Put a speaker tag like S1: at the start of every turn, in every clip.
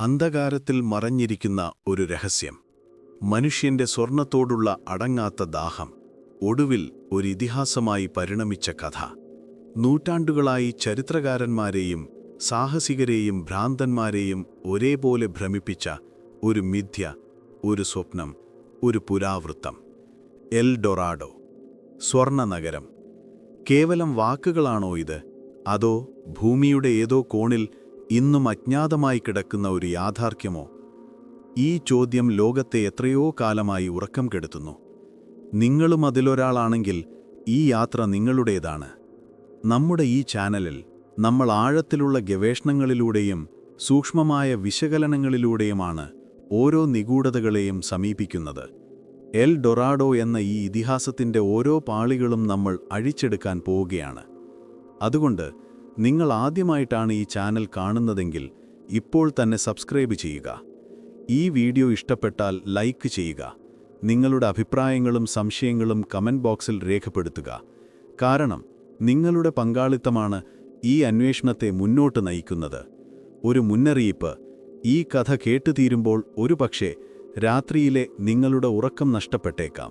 S1: അന്ധകാരത്തിൽ മറഞ്ഞിരിക്കുന്ന ഒരു രഹസ്യം. മനുഷ്യന്റെ സ്വർണത്തോടുള്ള അടങ്ങാത്ത ദാഹം ഒടുവിൽ ഒരു ഇതിഹാസമായി പരിണമിച്ച കഥ. നൂറ്റാണ്ടുകളായി ചരിത്രകാരന്മാരെയും സാഹസികരെയും ഭ്രാന്തന്മാരെയും ഒരേപോലെ ഭ്രമിപ്പിച്ച ഒരു മിഥ്യ, ഒരു സ്വപ്നം, ഒരു പുരാവൃത്തം. എൽ ഡൊറാഡോ, സ്വർണ നഗരം. കേവലം വാക്കുകളാണോ ഇത്? അതോ ഭൂമിയുടെ ഏതോ കോണിൽ ഇന്നും അജ്ഞാതമായി കിടക്കുന്ന ഒരു യാഥാർത്ഥ്യമോ? ഈ ചോദ്യം ലോകത്തെ എത്രയോ കാലമായി ഉറക്കം കെടുത്തുന്നു. നിങ്ങളും അതിലൊരാളാണെങ്കിൽ ഈ യാത്ര നിങ്ങളുടേതാണ്. നമ്മുടെ ഈ ചാനലിൽ നമ്മൾ ആഴത്തിലുള്ള ഗവേഷണങ്ങളിലൂടെയും സൂക്ഷ്മമായ വിശകലനങ്ങളിലൂടെയുമാണ് ഓരോ നിഗൂഢതകളെയും സമീപിക്കുന്നത്. എൽ ഡൊറാഡോ എന്ന ഈ ഇതിഹാസത്തിൻ്റെ ഓരോ പാളികളും നമ്മൾ അഴിച്ചെടുക്കാൻ പോവുകയാണ്. അതുകൊണ്ട് നിങ്ങൾ ആദ്യമായിട്ടാണ് ഈ ചാനൽ കാണുന്നതെങ്കിൽ ഇപ്പോൾ തന്നെ സബ്സ്ക്രൈബ് ചെയ്യുക. ഈ വീഡിയോ ഇഷ്ടപ്പെട്ടാൽ ലൈക്ക് ചെയ്യുക. നിങ്ങളുടെ അഭിപ്രായങ്ങളും സംശയങ്ങളും കമന്റ് ബോക്സിൽ രേഖപ്പെടുത്തുക. കാരണം നിങ്ങളുടെ പങ്കാളിത്തമാണ് ഈ അന്വേഷണത്തെ മുന്നോട്ട് നയിക്കുന്നത്. ഒരു മുന്നറിയിപ്പ്: ഈ കഥ കേട്ടുതീരുമ്പോൾ ഒരുപക്ഷേ രാത്രിയിലെ നിങ്ങളുടെ ഉറക്കം നഷ്ടപ്പെട്ടേക്കാം.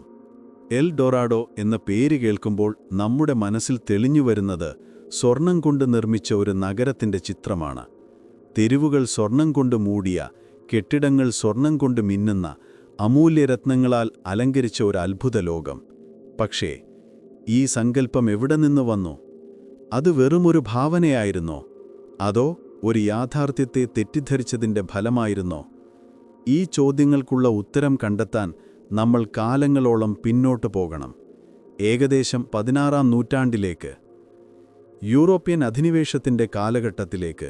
S1: എൽ ഡൊറാഡോ എന്ന പേര് കേൾക്കുമ്പോൾ നമ്മുടെ മനസ്സിൽ തെളിഞ്ഞുവരുന്നത് സ്വർണം കൊണ്ട് നിർമ്മിച്ച ഒരു നഗരത്തിൻ്റെ ചിത്രമാണ്. തെരുവുകൾ സ്വർണം കൊണ്ട് മൂടിയ, കെട്ടിടങ്ങൾ സ്വർണം കൊണ്ട് മിന്നുന്ന, അമൂല്യരത്നങ്ങളാൽ അലങ്കരിച്ച ഒരു അത്ഭുത ലോകം. പക്ഷേ ഈ സങ്കല്പം എവിടെ നിന്ന് വന്നു? അത് വെറുമൊരു ഭാവനയായിരുന്നോ? അതോ ഒരു യാഥാർത്ഥ്യത്തെ തെറ്റിദ്ധരിച്ചതിൻ്റെ ഫലമായിരുന്നോ? ഈ ചോദ്യങ്ങൾക്കുള്ള ഉത്തരം കണ്ടെത്താൻ നമ്മൾ കാലങ്ങളോളം പിന്നോട്ട് പോകണം. ഏകദേശം 16-ാം നൂറ്റാണ്ടിലേക്ക്, യൂറോപ്യൻ അധിനിവേശത്തിൻ്റെ കാലഘട്ടത്തിലേക്ക്.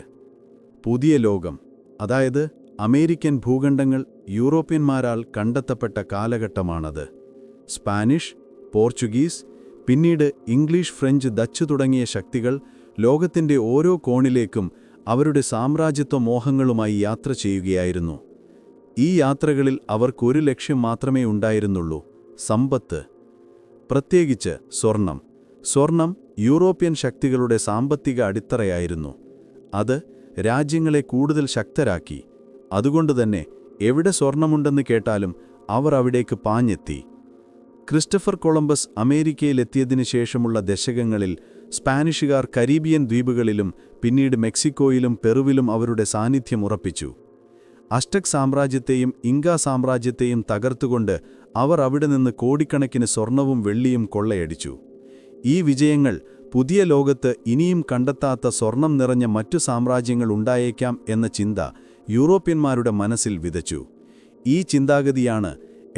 S1: പുതിയ ലോകം, അതായത് അമേരിക്കൻ ഭൂഖണ്ഡങ്ങൾ യൂറോപ്യന്മാരാൽ കണ്ടെത്തപ്പെട്ട കാലഘട്ടമാണത്. സ്പാനിഷ്, പോർച്ചുഗീസ്, പിന്നീട് ഇംഗ്ലീഷ്, ഫ്രഞ്ച്, ഡച്ച് തുടങ്ങിയ ശക്തികൾ ലോകത്തിൻ്റെ ഓരോ കോണിലേക്കും അവരുടെ സാമ്രാജ്യത്വ മോഹങ്ങളുമായി യാത്ര ചെയ്യുകയായിരുന്നു. ഈ യാത്രകളിൽ അവർക്കൊരു ലക്ഷ്യം മാത്രമേ ഉണ്ടായിരുന്നുള്ളൂ: സമ്പത്ത്. പ്രത്യേകിച്ച് സ്വർണം. സ്വർണം യൂറോപ്യൻ ശക്തികളുടെ സാമ്പത്തിക അടിത്തറയായിരുന്നു. അത് രാജ്യങ്ങളെ കൂടുതൽ ശക്തരാക്കി. അതുകൊണ്ടുതന്നെ എവിടെ സ്വർണമുണ്ടെന്ന് കേട്ടാലും അവർ അവിടേക്ക് പാഞ്ഞെത്തി. ക്രിസ്റ്റഫർ കൊളംബസ് അമേരിക്കയിലെത്തിയതിനു ശേഷമുള്ള ദശകങ്ങളിൽ സ്പാനിഷുകാർ കരീബിയൻ ദ്വീപുകളിലും പിന്നീട് മെക്സിക്കോയിലും പെറുവിലും അവരുടെ സാന്നിധ്യം ഉറപ്പിച്ചു. അസ്റ്റക് സാമ്രാജ്യത്തെയും ഇങ്കാ സാമ്രാജ്യത്തെയും തകർത്തുകൊണ്ട് അവർ അവിടെ നിന്ന് കോടിക്കണക്കിന് സ്വർണവും വെള്ളിയും കൊള്ളയടിച്ചു. ഈ വിജയങ്ങൾ പുതിയ ലോകത്ത് ഇനിയും കണ്ടെത്താത്ത സ്വർണം നിറഞ്ഞ മറ്റു സാമ്രാജ്യങ്ങൾ ഉണ്ടായേക്കാം എന്ന ചിന്ത യൂറോപ്യന്മാരുടെ മനസ്സിൽ വിതച്ചു. ഈ ചിന്താഗതിയാണ്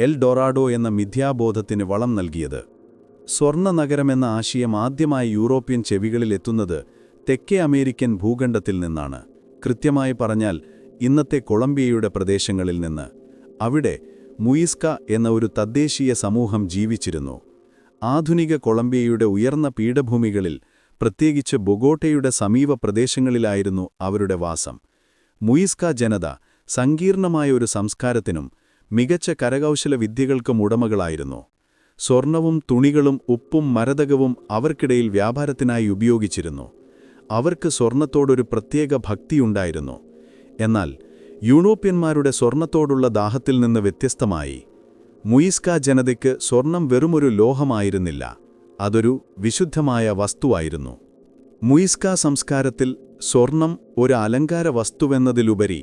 S1: എൽ ഡൊറാഡോ എന്ന മിഥ്യാബോധത്തിന് വളം നൽകിയത്. സ്വർണ്ണ നഗരമെന്ന ആശയം ആദ്യമായി യൂറോപ്യൻ ചെവികളിൽ എത്തുന്നത് തെക്കേ അമേരിക്കൻ ഭൂഖണ്ഡത്തിൽ നിന്നാണ്. കൃത്യമായി പറഞ്ഞാൽ ഇന്നത്തെ കൊളംബിയയുടെ പ്രദേശങ്ങളിൽ നിന്ന്. അവിടെ മുയിസ്ക എന്ന ഒരു തദ്ദേശീയ സമൂഹം ജീവിച്ചിരുന്നു. ആധുനിക കൊളംബിയയുടെ ഉയർന്ന പീഠഭൂമികളിൽ, പ്രത്യേകിച്ച് ബൊഗോട്ടയുടെ സമീപ പ്രദേശങ്ങളിലായിരുന്നു അവരുടെ വാസം. മുയിസ്ക ജനത സങ്കീർണമായ ഒരു സംസ്കാരത്തിനും മികച്ച കരകൗശല വിദ്യകൾക്കും ഉടമകളായിരുന്നു. സ്വർണവും തുണികളും ഉപ്പും മരതകവും അവർക്കിടയിൽ വ്യാപാരത്തിനായി ഉപയോഗിച്ചിരുന്നു. അവർക്ക് സ്വർണത്തോടൊരു പ്രത്യേക ഭക്തിയുണ്ടായിരുന്നു. എന്നാൽ യൂറോപ്യന്മാരുടെ സ്വർണത്തോടുള്ള ദാഹത്തിൽ നിന്ന് വ്യത്യസ്തമായി, മുയിസ്ക ജനതയ്ക്ക് സ്വർണം വെറുമൊരു ലോഹമായിരുന്നില്ല, അതൊരു വിശുദ്ധമായ വസ്തുവായിരുന്നു. മുയിസ്ക സംസ്കാരത്തിൽ സ്വർണം ഒരു അലങ്കാര വസ്തുവെന്നതിലുപരി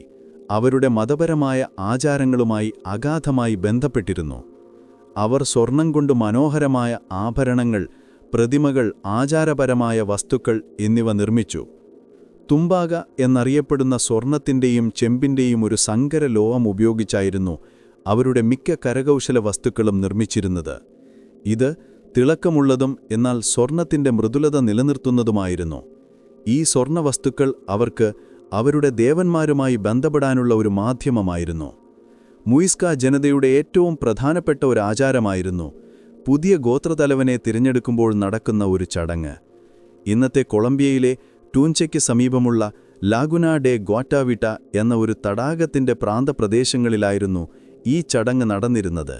S1: അവരുടെ മതപരമായ ആചാരങ്ങളുമായി അഗാധമായി ബന്ധപ്പെട്ടിരുന്നു. അവർ സ്വർണം കൊണ്ട് മനോഹരമായ ആഭരണങ്ങൾ, പ്രതിമകൾ, ആചാരപരമായ വസ്തുക്കൾ എന്നിവ നിർമ്മിച്ചു. തുമ്പാക എന്നറിയപ്പെടുന്ന സ്വർണത്തിൻ്റെയും ചെമ്പിൻ്റെയും ഒരു സങ്കര ലോഹം ഉപയോഗിച്ചായിരുന്നു അവരുടെ മിക്ക കരകൗശല വസ്തുക്കളും നിർമ്മിച്ചിരുന്നത്. ഇത് തിളക്കമുള്ളതും എന്നാൽ സ്വർണത്തിൻ്റെ മൃദുലത നിലനിർത്തുന്നതുമായിരുന്നു. ഈ സ്വർണ വസ്തുക്കൾ അവർക്ക് അവരുടെ ദേവന്മാരുമായി ബന്ധപ്പെടാനുള്ള ഒരു മാധ്യമമായിരുന്നു. മുയിസ്ക ജനതയുടെ ഏറ്റവും പ്രധാനപ്പെട്ട ഒരു ആചാരമായിരുന്നു പുതിയ ഗോത്രതലവനെ തിരഞ്ഞെടുക്കുമ്പോൾ നടക്കുന്ന ഒരു ചടങ്ങ്. ഇന്നത്തെ കൊളംബിയയിലെ ടൂൻചയ്ക്ക് സമീപമുള്ള ലാഗുന ഡെ ഗ്വാറ്റാവിട്ട എന്ന ഒരു തടാകത്തിൻ്റെ പ്രാന്തപ്രദേശങ്ങളിലായിരുന്നു ഈ ചടങ്ങ് നടന്നിരുന്നത്.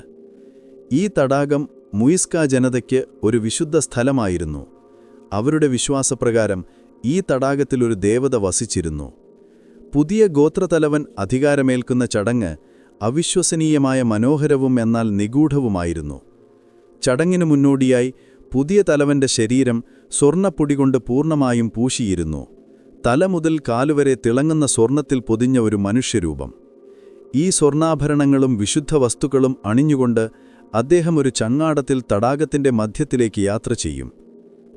S1: ഈ തടാകം മുയിസ്ക ജനതയ്ക്ക് ഒരു വിശുദ്ധ സ്ഥലമായിരുന്നു. അവരുടെ വിശ്വാസപ്രകാരം ഈ തടാകത്തിലൊരു ദേവത വസിച്ചിരുന്നു.
S2: പുതിയ ഗോത്രതലവൻ അധികാരമേൽക്കുന്ന ചടങ്ങ് അവിശ്വസനീയമായ മനോഹരവും എന്നാൽ നിഗൂഢവുമായിരുന്നു. ചടങ്ങിനു മുന്നോടിയായി പുതിയ തലവന്റെ ശരീരം സ്വർണ്ണപ്പൊടികൊണ്ട് പൂർണ്ണമായും പൂശിയിരുന്നു. തല മുതൽ കാലുവരെ തിളങ്ങുന്ന സ്വർണ്ണത്തിൽ പൊതിഞ്ഞ ഒരു മനുഷ്യരൂപം. ഈ സ്വർണ്ണാഭരണങ്ങളും വിശുദ്ധ വസ്തുക്കളും അണിഞ്ഞുകൊണ്ട് അദ്ദേഹം ഒരു ചങ്ങാടത്തിൽ തടാകത്തിന്റെ മധ്യത്തിലേക്ക് യാത്ര ചെയ്യും.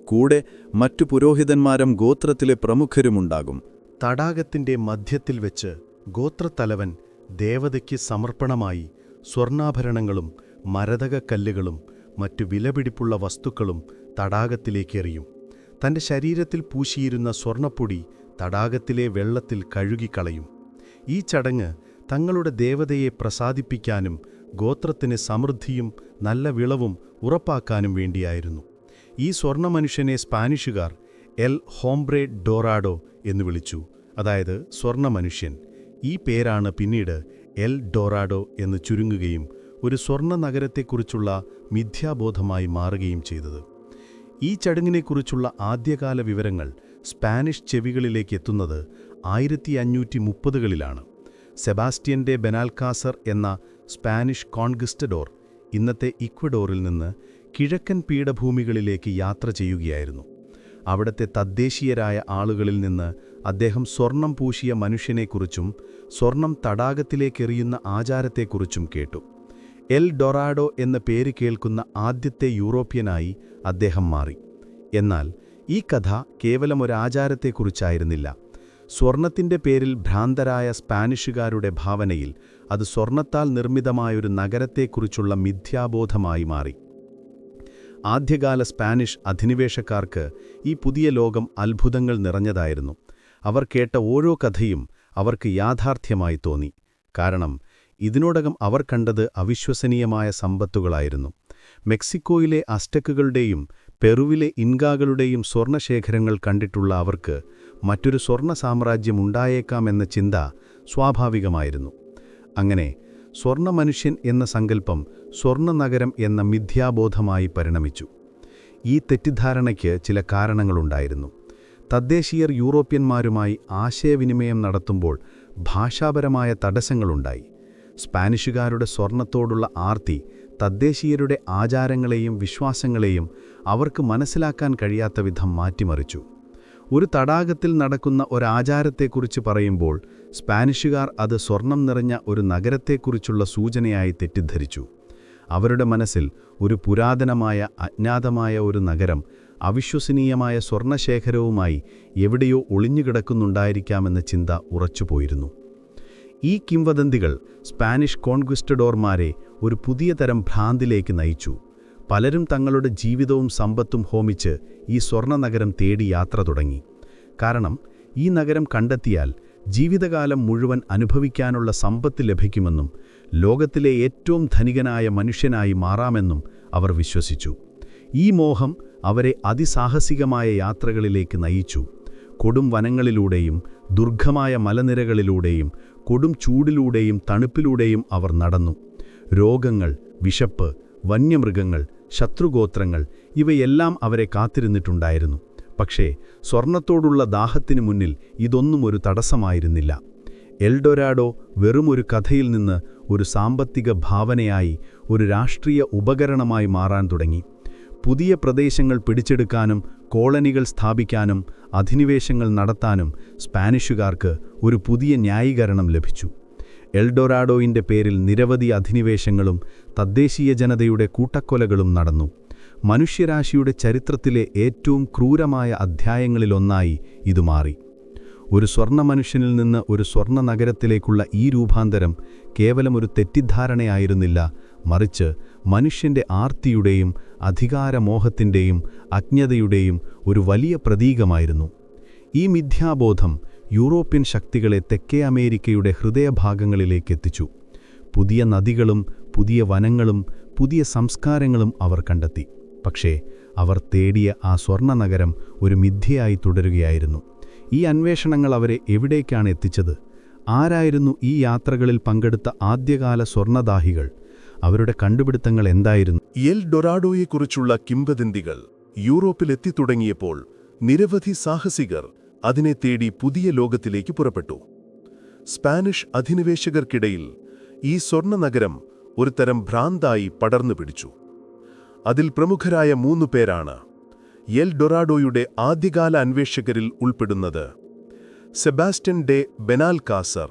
S2: കൂടെ മറ്റു പുരോഹിതന്മാരും ഗോത്രത്തിലെ പ്രമുഖരുമുണ്ടാകും.
S3: തടാകത്തിന്റെ മധ്യത്തിൽ വെച്ച് ഗോത്രത്തലവൻ ദേവതയ്ക്ക് സമർപ്പണമായി സ്വർണ്ണാഭരണങ്ങളും മരതകക്കല്ലുകളും മറ്റു വിലപിടിപ്പുള്ള വസ്തുക്കളും തടാകത്തിലേക്കെറിയും. തന്റെ ശരീരത്തിൽ പൂശിയിരുന്ന സ്വർണ്ണപ്പൊടി തടാകത്തിലെ വെള്ളത്തിൽ കഴുകിക്കളയും. ഈ ചടങ്ങ് തങ്ങളുടെ ദേവതയെ പ്രസാദിപ്പിക്കാനും ഗോത്രത്തിന് സമൃദ്ധിയും നല്ല വിളവും ഉറപ്പാക്കാനും വേണ്ടിയായിരുന്നു. ഈ സ്വർണ്ണമനുഷ്യനെ സ്പാനിഷുകാർ എൽ ഹോംബ്രെ ഡോറാഡോ എന്ന് വിളിച്ചു, അതായത് സ്വർണ്ണമനുഷ്യൻ. ഈ പേരാണ് പിന്നീട് എൽ ഡോറാഡോ എന്ന് ചുരുങ്ങുകയും ഒരു സ്വർണ്ണ നഗരത്തെക്കുറിച്ചുള്ള മിഥ്യാബോധമായി മാറുകയും ചെയ്തത്. ഈ ചടങ്ങിനെക്കുറിച്ചുള്ള ആദ്യകാല വിവരങ്ങൾ സ്പാനിഷ് ചെവികളിലേക്ക് എത്തുന്നത് 1530കളിലാണ്. സെബാസ്റ്റ്യൻ ഡെ ബെനാൽക്കാസർ എന്ന സ്പാനിഷ് കോൺക്വിസ്റ്റഡോർ ഇന്നത്തെ ഇക്വഡോറിൽ നിന്ന് കിഴക്കൻ പീഠഭൂമികളിലേക്ക് യാത്ര ചെയ്യുകയായിരുന്നു. അവിടത്തെ തദ്ദേശീയരായ ആളുകളിൽ നിന്ന് അദ്ദേഹം സ്വർണം പൂശിയ മനുഷ്യനെക്കുറിച്ചും സ്വർണം തടാകത്തിലേക്കെറിയുന്ന ആചാരത്തെക്കുറിച്ചും കേട്ടു. എൽ ഡൊറാഡോ എന്ന പേര് കേൾക്കുന്ന ആദ്യത്തെ യൂറോപ്യനായി അദ്ദേഹം മാറി. എന്നാൽ ഈ കഥ കേവലം ഒരാചാരത്തെക്കുറിച്ചായിരുന്നില്ല. സ്വർണത്തിന്റെ പേരിൽ ഭ്രാന്തരായ സ്പാനിഷുകാരുടെ ഭാവനയിൽ അത് സ്വർണത്താൽ നിർമ്മിതമായൊരു നഗരത്തെക്കുറിച്ചുള്ള മിഥ്യാബോധമായി മാറി. ആദ്യകാല സ്പാനിഷ് അധിനിവേശക്കാർക്ക് ഈ പുതിയ ലോകം അത്ഭുതങ്ങൾ നിറഞ്ഞതായിരുന്നു. അവർ കേട്ട ഓരോ കഥയും അവർക്ക് യാഥാർത്ഥ്യമായി തോന്നി. കാരണം ഇതിനോടകം അവർ കണ്ടത് അവിശ്വസനീയമായ സമ്പത്തുകളായിരുന്നു. മെക്സിക്കോയിലെ അസ്റ്റക്കുകളുടെയും പെറുവിലെ ഇൻകാകളുടെയും സ്വർണശേഖരങ്ങൾ കണ്ടിട്ടുള്ള അവർക്ക് മറ്റൊരു സ്വർണ്ണ സാമ്രാജ്യം ഉണ്ടായേക്കാമെന്ന ചിന്ത സ്വാഭാവികമായിരുന്നു. അങ്ങനെ സ്വർണ്ണമനുഷ്യൻ എന്ന സങ്കല്പം സ്വർണ്ണനഗരം എന്ന മിഥ്യാബോധമായി പരിണമിച്ചു. ഈ തെറ്റിദ്ധാരണയ്ക്ക് ചില കാരണങ്ങളുണ്ടായിരുന്നു. തദ്ദേശീയർ യൂറോപ്യന്മാരുമായി ആശയവിനിമയം നടത്തുമ്പോൾ ഭാഷാപരമായ തടസ്സങ്ങളുണ്ടായി. സ്പാനിഷുകാരുടെ സ്വർണത്തോടുള്ള ആർത്തി തദ്ദേശീയരുടെ ആചാരങ്ങളെയും വിശ്വാസങ്ങളെയും അവർക്ക് മനസ്സിലാക്കാൻ കഴിയാത്ത വിധം മാറ്റിമറിച്ചു. ഒരു തടാകത്തിൽ നടക്കുന്ന ഒരാചാരത്തെക്കുറിച്ച് പറയുമ്പോൾ സ്പാനിഷുകാർ അത് സ്വർണം നിറഞ്ഞ ഒരു നഗരത്തെക്കുറിച്ചുള്ള സൂചനയായി തെറ്റിദ്ധരിച്ചു. അവരുടെ മനസ്സിൽ ഒരു പുരാതനമായ അജ്ഞാതമായ ഒരു നഗരം അവിശ്വസനീയമായ സ്വർണശേഖരവുമായി എവിടെയോ ഒളിഞ്ഞുകിടക്കുന്നുണ്ടായിരിക്കാമെന്ന ചിന്ത ഉറച്ചുപോയിരുന്നു. ഈ കിംവദന്തികൾ സ്പാനിഷ് കോൺക്വിസ്റ്റഡോർമാരെ ഒരു പുതിയ തരം ഭ്രാന്തിലേക്ക് നയിച്ചു. പലരും തങ്ങളുടെ ജീവിതവും സമ്പത്തും ഹോമിച്ച് ഈ സ്വർണ്ണനഗരം തേടി യാത്ര തുടങ്ങി. കാരണം ഈ നഗരം കണ്ടെത്തിയാൽ ജീവിതകാലം മുഴുവൻ അനുഭവിക്കാനുള്ള സമ്പത്ത് ലഭിക്കുമെന്നും ലോകത്തിലെ ഏറ്റവും ധനികനായ മനുഷ്യനായി മാറാമെന്നും അവർ വിശ്വസിച്ചു. ഈ മോഹം അവരെ അതിസാഹസികമായ യാത്രകളിലേക്ക് നയിച്ചു. കൊടും വനങ്ങളിലൂടെയും ദുർഘമായ മലനിരകളിലൂടെയും കൊടും ചൂടിലൂടെയും തണുപ്പിലൂടെയും അവർ നടന്നു. രോഗങ്ങൾ, വിശപ്പ്, വന്യമൃഗങ്ങൾ, ശത്രുഗോത്രങ്ങൾ ഇവയെല്ലാം അവരെ കാത്തിരുന്നിട്ടുണ്ടായിരുന്നു. പക്ഷേ സ്വർണത്തോടുള്ള ദാഹത്തിനു മുന്നിൽ ഇതൊന്നും ഒരു തടസ്സമായിരുന്നില്ല. എൽഡൊരാഡോ വെറുമൊരു കഥയിൽ നിന്ന് ഒരു സാമ്പത്തിക ഭാവനയായി, ഒരു രാഷ്ട്രീയ ഉപകരണമായി മാറാൻ തുടങ്ങി. പുതിയ പ്രദേശങ്ങൾ പിടിച്ചെടുക്കാനും കോളനികൾ സ്ഥാപിക്കാനും അധിനിവേശങ്ങൾ നടത്താനും സ്പാനിഷുകാർക്ക് ഒരു പുതിയ ന്യായീകരണം ലഭിച്ചു. എൽഡൊറാഡോയിൻ്റെ പേരിൽ നിരവധി അധിനിവേശങ്ങളും തദ്ദേശീയ ജനതയുടെ കൂട്ടക്കൊലകളും നടന്നു. മനുഷ്യരാശിയുടെ ചരിത്രത്തിലെ ഏറ്റവും ക്രൂരമായ അധ്യായങ്ങളിലൊന്നായി ഇത് മാറി. ഒരു സ്വർണ്ണമനുഷ്യനിൽ നിന്ന് ഒരു സ്വർണ്ണ നഗരത്തിലേക്കുള്ള ഈ രൂപാന്തരം കേവലം ഒരു തെറ്റിദ്ധാരണയായിരുന്നില്ല, മറിച്ച് മനുഷ്യന്റെ ആർത്തിയുടെയും അധികാരമോഹത്തിൻ്റെയും അജ്ഞതയുടെയും ഒരു വലിയ പ്രതീകമായിരുന്നു. ഈ മിഥ്യാബോധം യൂറോപ്യൻ ശക്തികളെ തെക്കേ അമേരിക്കയുടെ ഹൃദയഭാഗങ്ങളിലേക്കെത്തിച്ചു. പുതിയ നദികളും പുതിയ വനങ്ങളും പുതിയ സംസ്കാരങ്ങളും അവർ കണ്ടെത്തി. പക്ഷേ അവർ തേടിയ ആ സ്വർണ്ണനഗരം ഒരു മിഥ്യയായി തുടരുകയായിരുന്നു. ഈ അന്വേഷണങ്ങൾ അവരെ എവിടേക്കാണ് എത്തിച്ചത്? ആരായിരുന്നു ഈ യാത്രകളിൽ പങ്കെടുത്ത ആദ്യകാല സ്വർണ്ണദാഹികൾ? അവരുടെ കണ്ടുപിടുത്തങ്ങൾ എന്തായിരുന്നു?
S4: എൽ ഡൊറാഡോയെക്കുറിച്ചുള്ള കിംവദന്തികൾ യൂറോപ്പിലെത്തിത്തുടങ്ങിയപ്പോൾ നിരവധി സാഹസികർ അതിനെ തേടി പുതിയ ലോകത്തിലേക്ക് പുറപ്പെട്ടു. സ്പാനിഷ് അധിനിവേശകർക്കിടയിൽ ഈ സ്വർണ്ണനഗരം ഒരു തരം ഭ്രാന്തായി പടർന്നു പിടിച്ചു. അതിൽ പ്രമുഖരായ 3 പേരാണ് എൽ ഡൊറാഡോയുടെ ആദ്യകാല അന്വേഷകരിൽ ഉൾപ്പെടുന്നത് സെബാസ്റ്റ്യൻ ഡെ ബെനാൽകാസർ,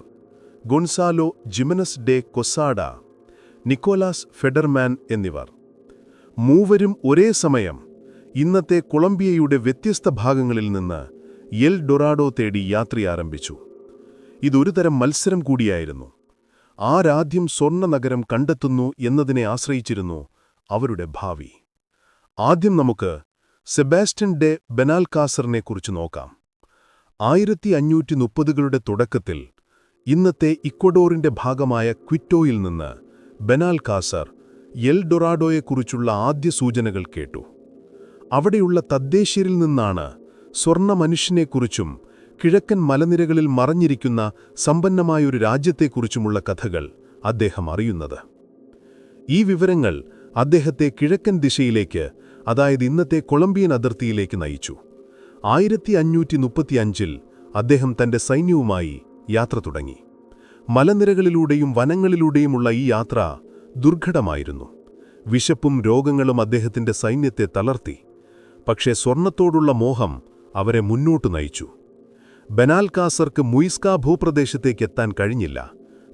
S4: ഗൊൺസാലോ ജിമനസ് ഡെ കൊസാഡ, നിക്കോലാസ് ഫെഡർമാൻ എന്നിവർ. മൂവരും ഒരേ സമയം ഇന്നത്തെ കൊളംബിയയുടെ വ്യത്യസ്ത ഭാഗങ്ങളിൽ നിന്ന് എൽ ഡൊറാഡോ തേടി യാത്രയാരംഭിച്ചു. ഇതൊരു തരം മത്സരം കൂടിയായിരുന്നു. ആരാദ്യം സ്വർണ്ണനഗരം കണ്ടെത്തുന്നു എന്നതിനെ ആശ്രയിച്ചിരുന്നു അവരുടെ ഭാവി. ആദ്യം നമുക്ക് സെബാസ്റ്റ്യൻ ഡെ ബെനാൽകാസറിനെക്കുറിച്ച് നോക്കാം. 1530കളുടെ തുടക്കത്തിൽ ഇന്നത്തെ ഇക്വഡോറിന്റെ ഭാഗമായ ക്വിറ്റോയിൽ നിന്ന് ബെനാൽകാസർ എൽ ഡൊറാഡോയെക്കുറിച്ചുള്ള ആദ്യ സൂചനകൾ കേട്ടു. അവിടെയുള്ള തദ്ദേശീയരിൽ നിന്നാണ് സ്വർണ്ണ മനുഷ്യനെക്കുറിച്ചും കിഴക്കൻ മലനിരകളിൽ മറഞ്ഞിരിക്കുന്ന സമ്പന്നമായൊരു രാജ്യത്തെക്കുറിച്ചുമുള്ള കഥകൾ അദ്ദേഹം അറിയുന്നത്. ഈ വിവരങ്ങൾ അദ്ദേഹത്തെ കിഴക്കൻ ദിശയിലേക്ക്, അതായത് ഇന്നത്തെ കൊളംബിയൻ അതിർത്തിയിലേക്ക് നയിച്ചു. 1535-ൽ അദ്ദേഹം തന്റെ സൈന്യവുമായി യാത്ര തുടങ്ങി. മലനിരകളിലൂടെയും വനങ്ങളിലൂടെയുമുള്ള ഈ യാത്ര ദുർഘടമായിരുന്നു. വിശപ്പും രോഗങ്ങളും അദ്ദേഹത്തിന്റെ സൈന്യത്തെ തളർത്തി. പക്ഷേ സ്വർണ്ണത്തോടുള്ള മോഹം അവരെ മുന്നോട്ടു നയിച്ചു. ബെനാൽകാസർക്ക് മുയിസ്ക ഭൂപ്രദേശത്തേക്ക് എത്താൻ കഴിഞ്ഞില്ല.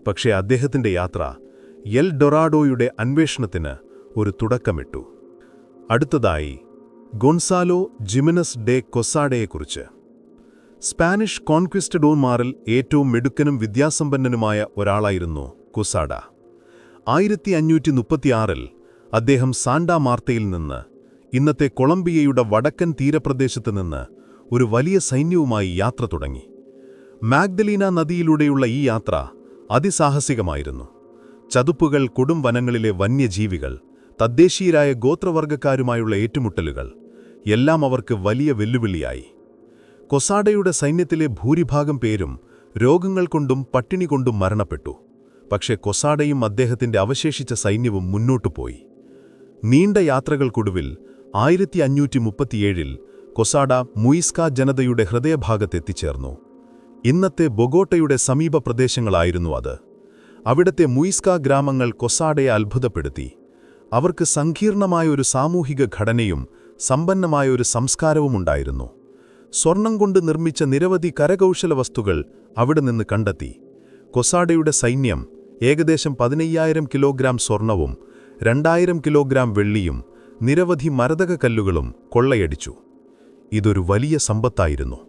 S4: പക്ഷേ അദ്ദേഹത്തിന്റെ യാത്ര എൽ ഡൊറാഡോയുടെ അന്വേഷണത്തിന് ഒരു തുടക്കമിട്ടു. അടുത്തതായി ഗൊൺസാലോ ജിമനസ് ഡെ കൊസാഡയെക്കുറിച്ച്. സ്പാനിഷ് കോൺക്വിസ്റ്റഡോർമാരിൽ ഏറ്റവും മിടുക്കനും വിദ്യാസമ്പന്നനുമായ ഒരാളായിരുന്നു കൊസാഡ. 1536-ൽ അദ്ദേഹം സാന്റാ മാർത്തയിൽ നിന്ന്, ഇന്നത്തെ കൊളംബിയയുടെ വടക്കൻ തീരപ്രദേശത്ത് നിന്ന് ഒരു വലിയ സൈന്യവുമായി യാത്ര തുടങ്ങി. മാഗ്ദലീന നദിയിലൂടെയുള്ള ഈ യാത്ര അതിസാഹസികമായിരുന്നു. ചതുപ്പുകൾ, കൊടും വനങ്ങളിലെ വന്യജീവികൾ, തദ്ദേശീയരായ ഗോത്രവർഗക്കാരുമായുള്ള ഏറ്റുമുട്ടലുകൾ എല്ലാം അവർക്ക് വലിയ വെല്ലുവിളിയായി. കൊസാഡയുടെ സൈന്യത്തിലെ ഭൂരിഭാഗം പേരും രോഗങ്ങൾ കൊണ്ടും പട്ടിണി കൊണ്ടും മരണപ്പെട്ടു. പക്ഷേ കൊസാഡയും അദ്ദേഹത്തിന്റെ അവശേഷിച്ച സൈന്യവും മുന്നോട്ടുപോയി. നീണ്ട യാത്രകൾക്കൊടുവിൽ 1537-ൽ കൊസാഡ മുയിസ്ക ജനതയുടെ ഹൃദയഭാഗത്തെത്തിച്ചേർന്നു. ഇന്നത്തെ ബൊഗോട്ടയുടെ സമീപ പ്രദേശങ്ങളായിരുന്നു അത്. അവിടത്തെ മുയിസ്ക ഗ്രാമങ്ങൾ കൊസാഡയെ അത്ഭുതപ്പെടുത്തി. അവർക്ക് സങ്കീർണമായ ഒരു സാമൂഹിക ഘടനയും സമ്പന്നമായ ഒരു സംസ്കാരവുമുണ്ടായിരുന്നു. സ്വർണം കൊണ്ട് നിർമ്മിച്ച നിരവധി കരകൗശല വസ്തുക്കൾ അവിടെ നിന്ന് കണ്ടെത്തി. കൊസാഡയുടെ സൈന്യം ഏകദേശം 15,000 കിലോഗ്രാം സ്വർണവും 2,000 കിലോഗ്രാം വെള്ളിയും നിരവധി മരതക കല്ലുകളും കൊള്ളയടിച്ചു. ഇതൊരു വലിയ സമ്പത്തായിരുന്നു.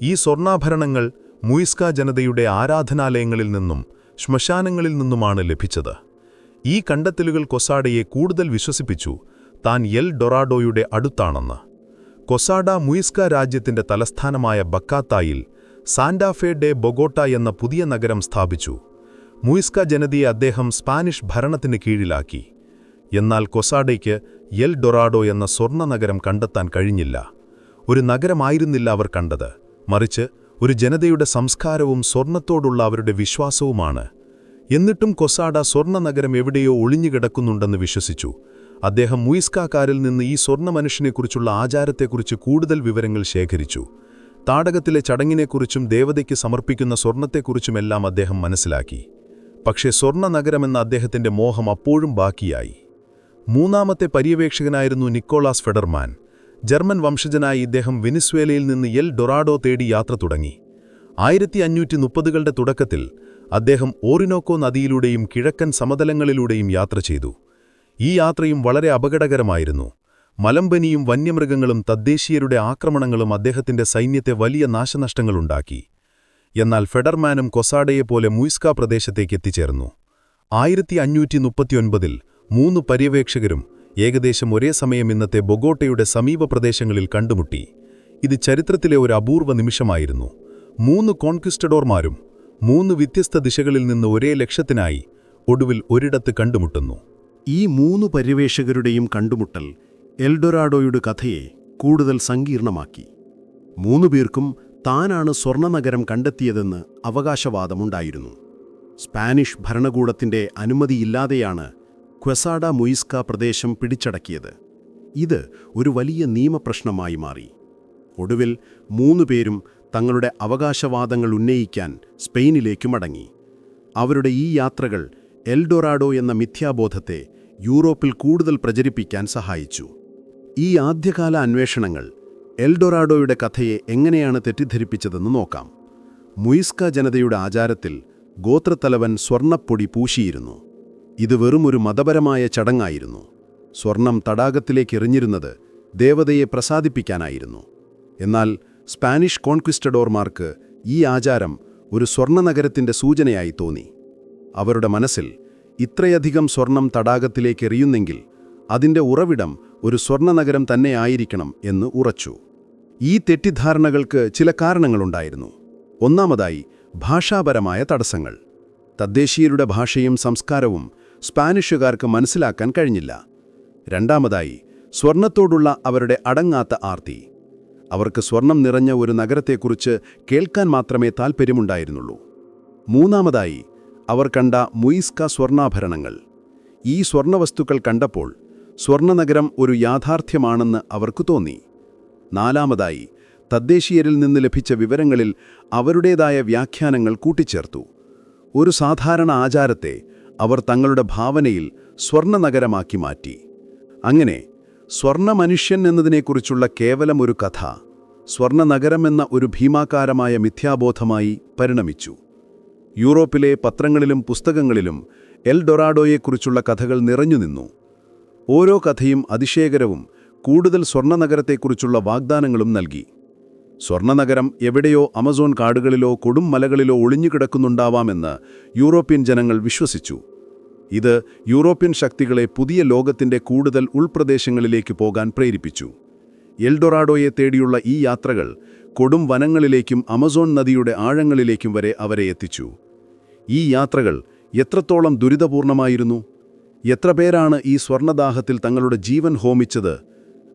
S4: ഈ സ്വർണ്ണാഭരണങ്ങൾ മുയിസ്ക ജനതയുടെ ആരാധനാലയങ്ങളിൽ നിന്നും ശ്മശാനങ്ങളിൽ നിന്നുമാണ് ലഭിച്ചത്. ഈ കണ്ടെത്തലുകൾ കൊസാഡയെ കൂടുതൽ വിശ്വസിപ്പിച്ചു താൻ എൽ ഡൊറാഡോയുടെ അടുത്താണെന്ന്. കൊസാഡ മുയിസ്ക രാജ്യത്തിന്റെ തലസ്ഥാനമായ ബക്കാത്തായിൽ സാന്റാഫേ ഡെ ബൊഗോട്ട എന്ന പുതിയ നഗരം സ്ഥാപിച്ചു. മുയിസ്ക ജനതയെ അദ്ദേഹം സ്പാനിഷ് ഭരണത്തിന് കീഴിലാക്കി. എന്നാൽ കൊസാഡയ്ക്ക് എൽ ഡൊറാഡോ എന്ന സ്വർണ്ണ നഗരം കണ്ടെത്താൻ കഴിഞ്ഞില്ല. ഒരു നഗരമായിരുന്നില്ല അവർ കണ്ടത്, മറിച്ച് ഒരു ജനതയുടെ സംസ്കാരവും സ്വർണ്ണത്തോടുള്ള അവരുടെ വിശ്വാസവുമാണ്. എന്നിട്ടും കൊസാഡ സ്വർണ്ണ നഗരം എവിടെയോ ഒളിഞ്ഞുകിടക്കുന്നുണ്ടെന്ന് വിശ്വസിച്ചു. അദ്ദേഹം മുയിസ്കാക്കാരിൽ നിന്ന് ഈ സ്വർണ്ണ മനുഷ്യനെക്കുറിച്ചുള്ള ആചാരത്തെക്കുറിച്ച് കൂടുതൽ വിവരങ്ങൾ ശേഖരിച്ചു. താടകത്തിലെ ചടങ്ങിനെക്കുറിച്ചും ദേവതയ്ക്ക് സമർപ്പിക്കുന്ന സ്വർണ്ണത്തെക്കുറിച്ചുമെല്ലാം അദ്ദേഹം മനസ്സിലാക്കി. പക്ഷേ സ്വർണ്ണ നഗരമെന്ന അദ്ദേഹത്തിന്റെ മോഹം അപ്പോഴും ബാക്കിയായി. മൂന്നാമത്തെ പര്യവേക്ഷകനായിരുന്നു നിക്കോളാസ് ഫെഡർമാൻ. ജർമ്മൻ വംശജനായി ഇദ്ദേഹം വെനിസ്വേലയിൽ നിന്ന് എൽ ഡൊറാഡോ തേടി യാത്ര തുടങ്ങി. 1530കളുടെ തുടക്കത്തിൽ അദ്ദേഹം ഓറിനോക്കോ നദിയിലൂടെയും കിഴക്കൻ സമതലങ്ങളിലൂടെയും യാത്ര ചെയ്തു. ഈ യാത്രയും വളരെ അപകടകരമായിരുന്നു. മലമ്പനിയും വന്യമൃഗങ്ങളും തദ്ദേശീയരുടെ ആക്രമണങ്ങളും അദ്ദേഹത്തിന്റെ സൈന്യത്തെ വലിയ നാശനഷ്ടങ്ങളുണ്ടാക്കി. എന്നാൽ ഫെഡർമാനും കൊസാഡയെപ്പോലെ മുയിസ്ക പ്രദേശത്തേക്ക് എത്തിച്ചേർന്നു. 1539-ൽ 3 പര്യവേക്ഷകരും ഏകദേശം ഒരേ സമയം ഇന്നത്തെ ബൊഗോട്ടയുടെ സമീപ പ്രദേശങ്ങളിൽ കണ്ടുമുട്ടി. ഇത് ചരിത്രത്തിലെ ഒരു അപൂർവ നിമിഷമായിരുന്നു. 3 കോൺക്വിസ്റ്റഡോർമാരും 3 വ്യത്യസ്ത ദിശകളിൽ നിന്ന് ഒരേ ലക്ഷ്യത്തിനായി ഒടുവിൽ ഒരിടത്ത് കണ്ടുമുട്ടുന്നു.
S5: ഈ 3 പര്യവേഷകരുടെയും കണ്ടുമുട്ടൽ എൽഡൊറാഡോയുടെ കഥയെ കൂടുതൽ സങ്കീർണമാക്കി. 3 പേർക്കും താനാണ് സ്വർണ്ണനഗരം കണ്ടെത്തിയതെന്ന് അവകാശവാദമുണ്ടായിരുന്നു. സ്പാനിഷ് ഭരണകൂടത്തിന്റെ അനുമതിയില്ലാതെയാണ് ക്വസാഡ മുയിസ്ക പ്രദേശം പിടിച്ചടക്കിയത്. ഇത് ഒരു വലിയ നിയമപ്രശ്നമായി മാറി. ഒടുവിൽ 3 പേരും തങ്ങളുടെ അവകാശവാദങ്ങൾ ഉന്നയിക്കാൻ സ്പെയിനിലേക്ക് മടങ്ങി. അവരുടെ ഈ യാത്രകൾ എൽഡൊറാഡോ എന്ന മിഥ്യാബോധത്തെ യൂറോപ്പിൽ കൂടുതൽ പ്രചരിപ്പിക്കാൻ സഹായിച്ചു. ഈ ആദ്യകാല അന്വേഷണങ്ങൾ എൽഡൊറാഡോയുടെ കഥയെ എങ്ങനെയാണ് തെറ്റിദ്ധരിപ്പിച്ചതെന്ന് നോക്കാം. മുയിസ്ക ജനതയുടെ ആചാരത്തിൽ ഗോത്രത്തലവൻ സ്വർണ്ണപ്പൊടി പൂശിയിരുന്നു. ഇത് വെറുമൊരു മതപരമായ ചടങ്ങായിരുന്നു. സ്വർണം തടാകത്തിലേക്ക് എറിഞ്ഞിരുന്നത് ദേവതയെ പ്രസാദിപ്പിക്കാനായിരുന്നു. എന്നാൽ സ്പാനിഷ് കോൺക്വിസ്റ്റഡോർമാർക്ക് ഈ ആചാരം ഒരു സ്വർണ്ണനഗരത്തിന്റെ സൂചനയായി തോന്നി. അവരുടെ മനസ്സിൽ ഇത്രയധികം സ്വർണം തടാകത്തിലേക്ക് എറിയുന്നെങ്കിൽ അതിന്റെ ഉറവിടം ഒരു സ്വർണ്ണനഗരം തന്നെയായിരിക്കണം എന്ന് ഉറച്ചു. ഈ തെറ്റിദ്ധാരണകൾക്ക് ചില കാരണങ്ങളുണ്ടായിരുന്നു. ഒന്നാമതായി, ഭാഷാപരമായ തടസ്സങ്ങൾ. തദ്ദേശീയരുടെ ഭാഷയും സംസ്കാരവും സ്പാനിഷുകാർക്ക് മനസ്സിലാക്കാൻ കഴിഞ്ഞില്ല. രണ്ടാമതായി, സ്വർണത്തോടുള്ള അവരുടെ അടങ്ങാത്ത ആർത്തി. അവർക്ക് സ്വർണം നിറഞ്ഞ ഒരു നഗരത്തെക്കുറിച്ച് കേൾക്കാൻ മാത്രമേ താൽപ്പര്യമുണ്ടായിരുന്നുള്ളൂ. മൂന്നാമതായി, അവർ കണ്ട മുയിസ്ക സ്വർണ്ണാഭരണങ്ങൾ. ഈ സ്വർണ്ണവസ്തുക്കൾ കണ്ടപ്പോൾ സ്വർണ്ണനഗരം ഒരു യാഥാർത്ഥ്യമാണെന്ന് അവർക്ക് തോന്നി. നാലാമതായി, തദ്ദേശീയരിൽ നിന്ന് ലഭിച്ച വിവരങ്ങളിൽ അവരുടേതായ വ്യാഖ്യാനങ്ങൾ കൂട്ടിച്ചേർത്തു. ഒരു സാധാരണ ആചാരത്തെ അവർ തങ്ങളുടെ ഭാവനയിൽ സ്വർണ്ണനഗരമാക്കി മാറ്റി. അങ്ങനെ സ്വർണ്ണമനുഷ്യൻ എന്നതിനെക്കുറിച്ചുള്ള കേവലം ഒരു കഥ സ്വർണ്ണനഗരം എന്ന ഒരു ഭീമാകാരമായ മിഥ്യാബോധമായി പരിണമിച്ചു. യൂറോപ്പിലെ പത്രങ്ങളിലും പുസ്തകങ്ങളിലും എൽഡൊറാഡോയെക്കുറിച്ചുള്ള കഥകൾ നിറഞ്ഞുനിന്നു. ഓരോ കഥയും അതിശയകരവും കൂടുതൽ സ്വർണ്ണനഗരത്തെക്കുറിച്ചുള്ള വാഗ്ദാനങ്ങളും നൽകി. സ്വർണ്ണനഗരം എവിടെയോ അമസോൺ കാടുകളിലോ കൊടും മലകളിലോ ഒളിഞ്ഞുകിടക്കുന്നുണ്ടാവാമെന്ന് യൂറോപ്യൻ ജനങ്ങൾ വിശ്വസിച്ചു. ഇത് യൂറോപ്യൻ ശക്തികളെ പുതിയ ലോകത്തിന്റെ കൂടുതൽ ഉൾപ്രദേശങ്ങളിലേക്ക് പോകാൻ പ്രേരിപ്പിച്ചു. എൽഡൊറാഡോയെ തേടിയുള്ള ഈ യാത്രകൾ കൊടും വനങ്ങളിലേക്കും അമസോൺ നദിയുടെ ആഴങ്ങളിലേക്കും വരെ അവരെ എത്തിച്ചു. ഈ യാത്രകൾ എത്രത്തോളം ദുരിതപൂർണമായിരുന്നു! എത്ര പേരാണ് ഈ സ്വർണ്ണദാഹത്തിൽ തങ്ങളുടെ ജീവൻ ഹോമിച്ചത്!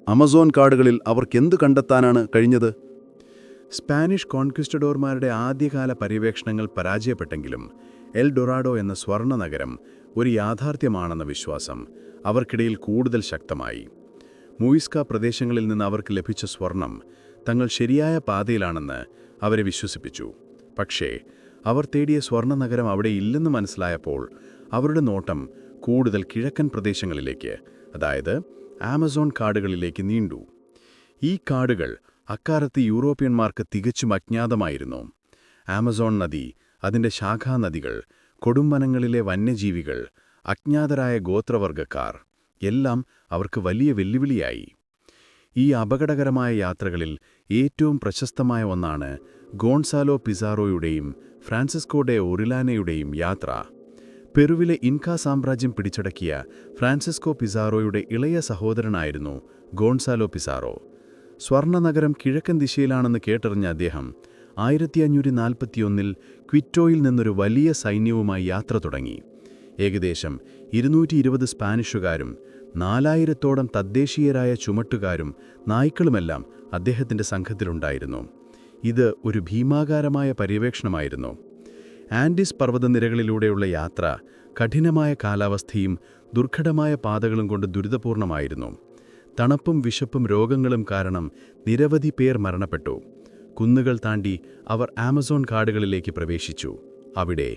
S5: അമസോൺ കാടുകളിൽ അവർക്കെന്ത് കണ്ടെത്താനാണ് കഴിഞ്ഞത്?
S2: സ്പാനിഷ് കോൺക്വിസ്റ്റഡോർമാരുടെ ആദ്യകാല പര്യവേക്ഷണങ്ങൾ പരാജയപ്പെട്ടെങ്കിലും എൽഡൊറാഡോ എന്ന സ്വർണ്ണനഗരം ഒരു യാഥാർത്ഥ്യമാണെന്ന വിശ്വാസം അവർക്കിടയിൽ കൂടുതൽ ശക്തമായി. മുയിസ്ക പ്രദേശങ്ങളിൽ നിന്ന് അവർക്ക് ലഭിച്ച സ്വർണം തങ്ങൾ ശരിയായ പാതയിലാണെന്ന് അവരെ വിശ്വസിപ്പിച്ചു. പക്ഷേ അവർ തേടിയ സ്വർണ്ണനഗരം അവിടെ ഇല്ലെന്ന് മനസ്സിലായപ്പോൾ അവരുടെ നോട്ടം കൂടുതൽ കിഴക്കൻ പ്രദേശങ്ങളിലേക്ക്, അതായത് ആമസോൺ കാടുകളിലേക്ക് നീണ്ടു. ഈ കാടുകൾ അക്കാലത്ത് യൂറോപ്യന്മാർക്ക് തികച്ചും അജ്ഞാതമായിരുന്നു. ആമസോൺ നദി, അതിൻ്റെ ശാഖാനദികൾ, കൊടുംവനങ്ങളിലെ വന്യജീവികൾ, അജ്ഞാതരായ ഗോത്രവർഗക്കാർ എല്ലാം അവർക്ക് വലിയ വെല്ലുവിളിയായി. ഈ അപകടകരമായ യാത്രകളിൽ ഏറ്റവും പ്രശസ്തമായ ഒന്നാണ് ഗോൺസാലോ പിസാറോയുടെയും ഫ്രാൻസിസ്കോ ഡെ ഒറിലാനയുടെയും യാത്ര. പെറുവിലെ ഇൻകാ സാമ്രാജ്യം പിടിച്ചടക്കിയ ഫ്രാൻസിസ്കോ പിസാറോയുടെ ഇളയ സഹോദരനായിരുന്നു ഗോൺസാലോ പിസാറോ. സ്വർണ്ണനഗരം കിഴക്കൻ ദിശയിലാണെന്ന് കേട്ടറിഞ്ഞ അദ്ദേഹം 1541 ക്വിറ്റോയിൽ നിന്നൊരു വലിയ സൈന്യവുമായി യാത്ര തുടങ്ങി. ഏകദേശം 220 സ്പാനിഷുകാരും 4000-ഓളം തദ്ദേശീയരായ ചുമട്ടുകാരും നായ്ക്കളുമെല്ലാം അദ്ദേഹത്തിൻ്റെ സംഘത്തിലുണ്ടായിരുന്നു. ഇത് ഒരു ഭീമാകാരമായ പര്യവേക്ഷണമായിരുന്നു. ആൻഡീസ് പർവ്വതനിരകളിലൂടെയുള്ള യാത്ര കഠിനമായ കാലാവസ്ഥയും ദുർഘടമായ പാതകളും കൊണ്ട് ദുരിതപൂർണമായിരുന്നു. തണുപ്പും വിശപ്പും രോഗങ്ങളും കാരണം നിരവധി പേർ മരണപ്പെട്ടു. കുന്നുകൾ താണ്ടി അവർ ആമസോൺ കാടുകളിലേക്ക് പ്രവേശിച്ചു. അവിടെ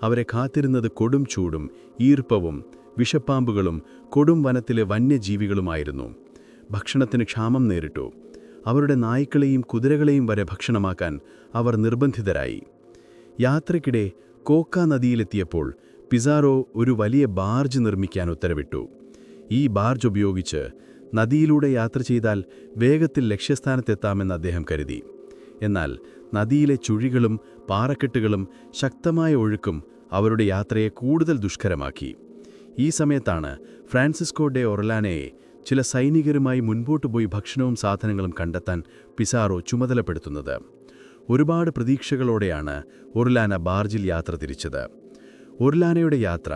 S2: അവരെ കാത്തിരുന്നത് കൊടും ചൂടും ഈർപ്പവും വിഷപ്പാമ്പുകളും കൊടും വനത്തിലെ വന്യജീവികളുമായിരുന്നു. ഭക്ഷണത്തിന് ക്ഷാമം നേരിട്ടു. അവരുടെ നായ്ക്കളെയും കുതിരകളെയും വരെ ഭക്ഷണമാക്കാൻ അവർ നിർബന്ധിതരായി. യാത്രയ്ക്കിടെ കോക്ക നദിയിലെത്തിയപ്പോൾ പിസാറോ ഒരു വലിയ ബാർജ് നിർമ്മിക്കാൻ ഉത്തരവിട്ടു. ഈ ബാർജ് ഉപയോഗിച്ച് നദിയിലൂടെ യാത്ര ചെയ്താൽ വേഗത്തിൽ ലക്ഷ്യസ്ഥാനത്തെത്താമെന്ന് അദ്ദേഹം കരുതി. എന്നാൽ നദിയിലെ ചുഴികളും പാറക്കെട്ടുകളും ശക്തമായ ഒഴുക്കും അവരുടെ യാത്രയെ കൂടുതൽ ദുഷ്കരമാക്കി. ഈ സമയത്താണ് ഫ്രാൻസിസ്കോ ഡെ ഒറിലാനയെ ചില സൈനികരുമായി മുൻപോട്ട് പോയി ഭക്ഷണവും സാധനങ്ങളും കണ്ടെത്താൻ പിസാറോ ചുമതലപ്പെടുത്തുന്നത്. ഒരുപാട് പ്രതീക്ഷകളോടെയാണ് ഒറിലാന ബാർജിൽ യാത്ര തിരിച്ചത്. ഒറിലാനയുടെ യാത്ര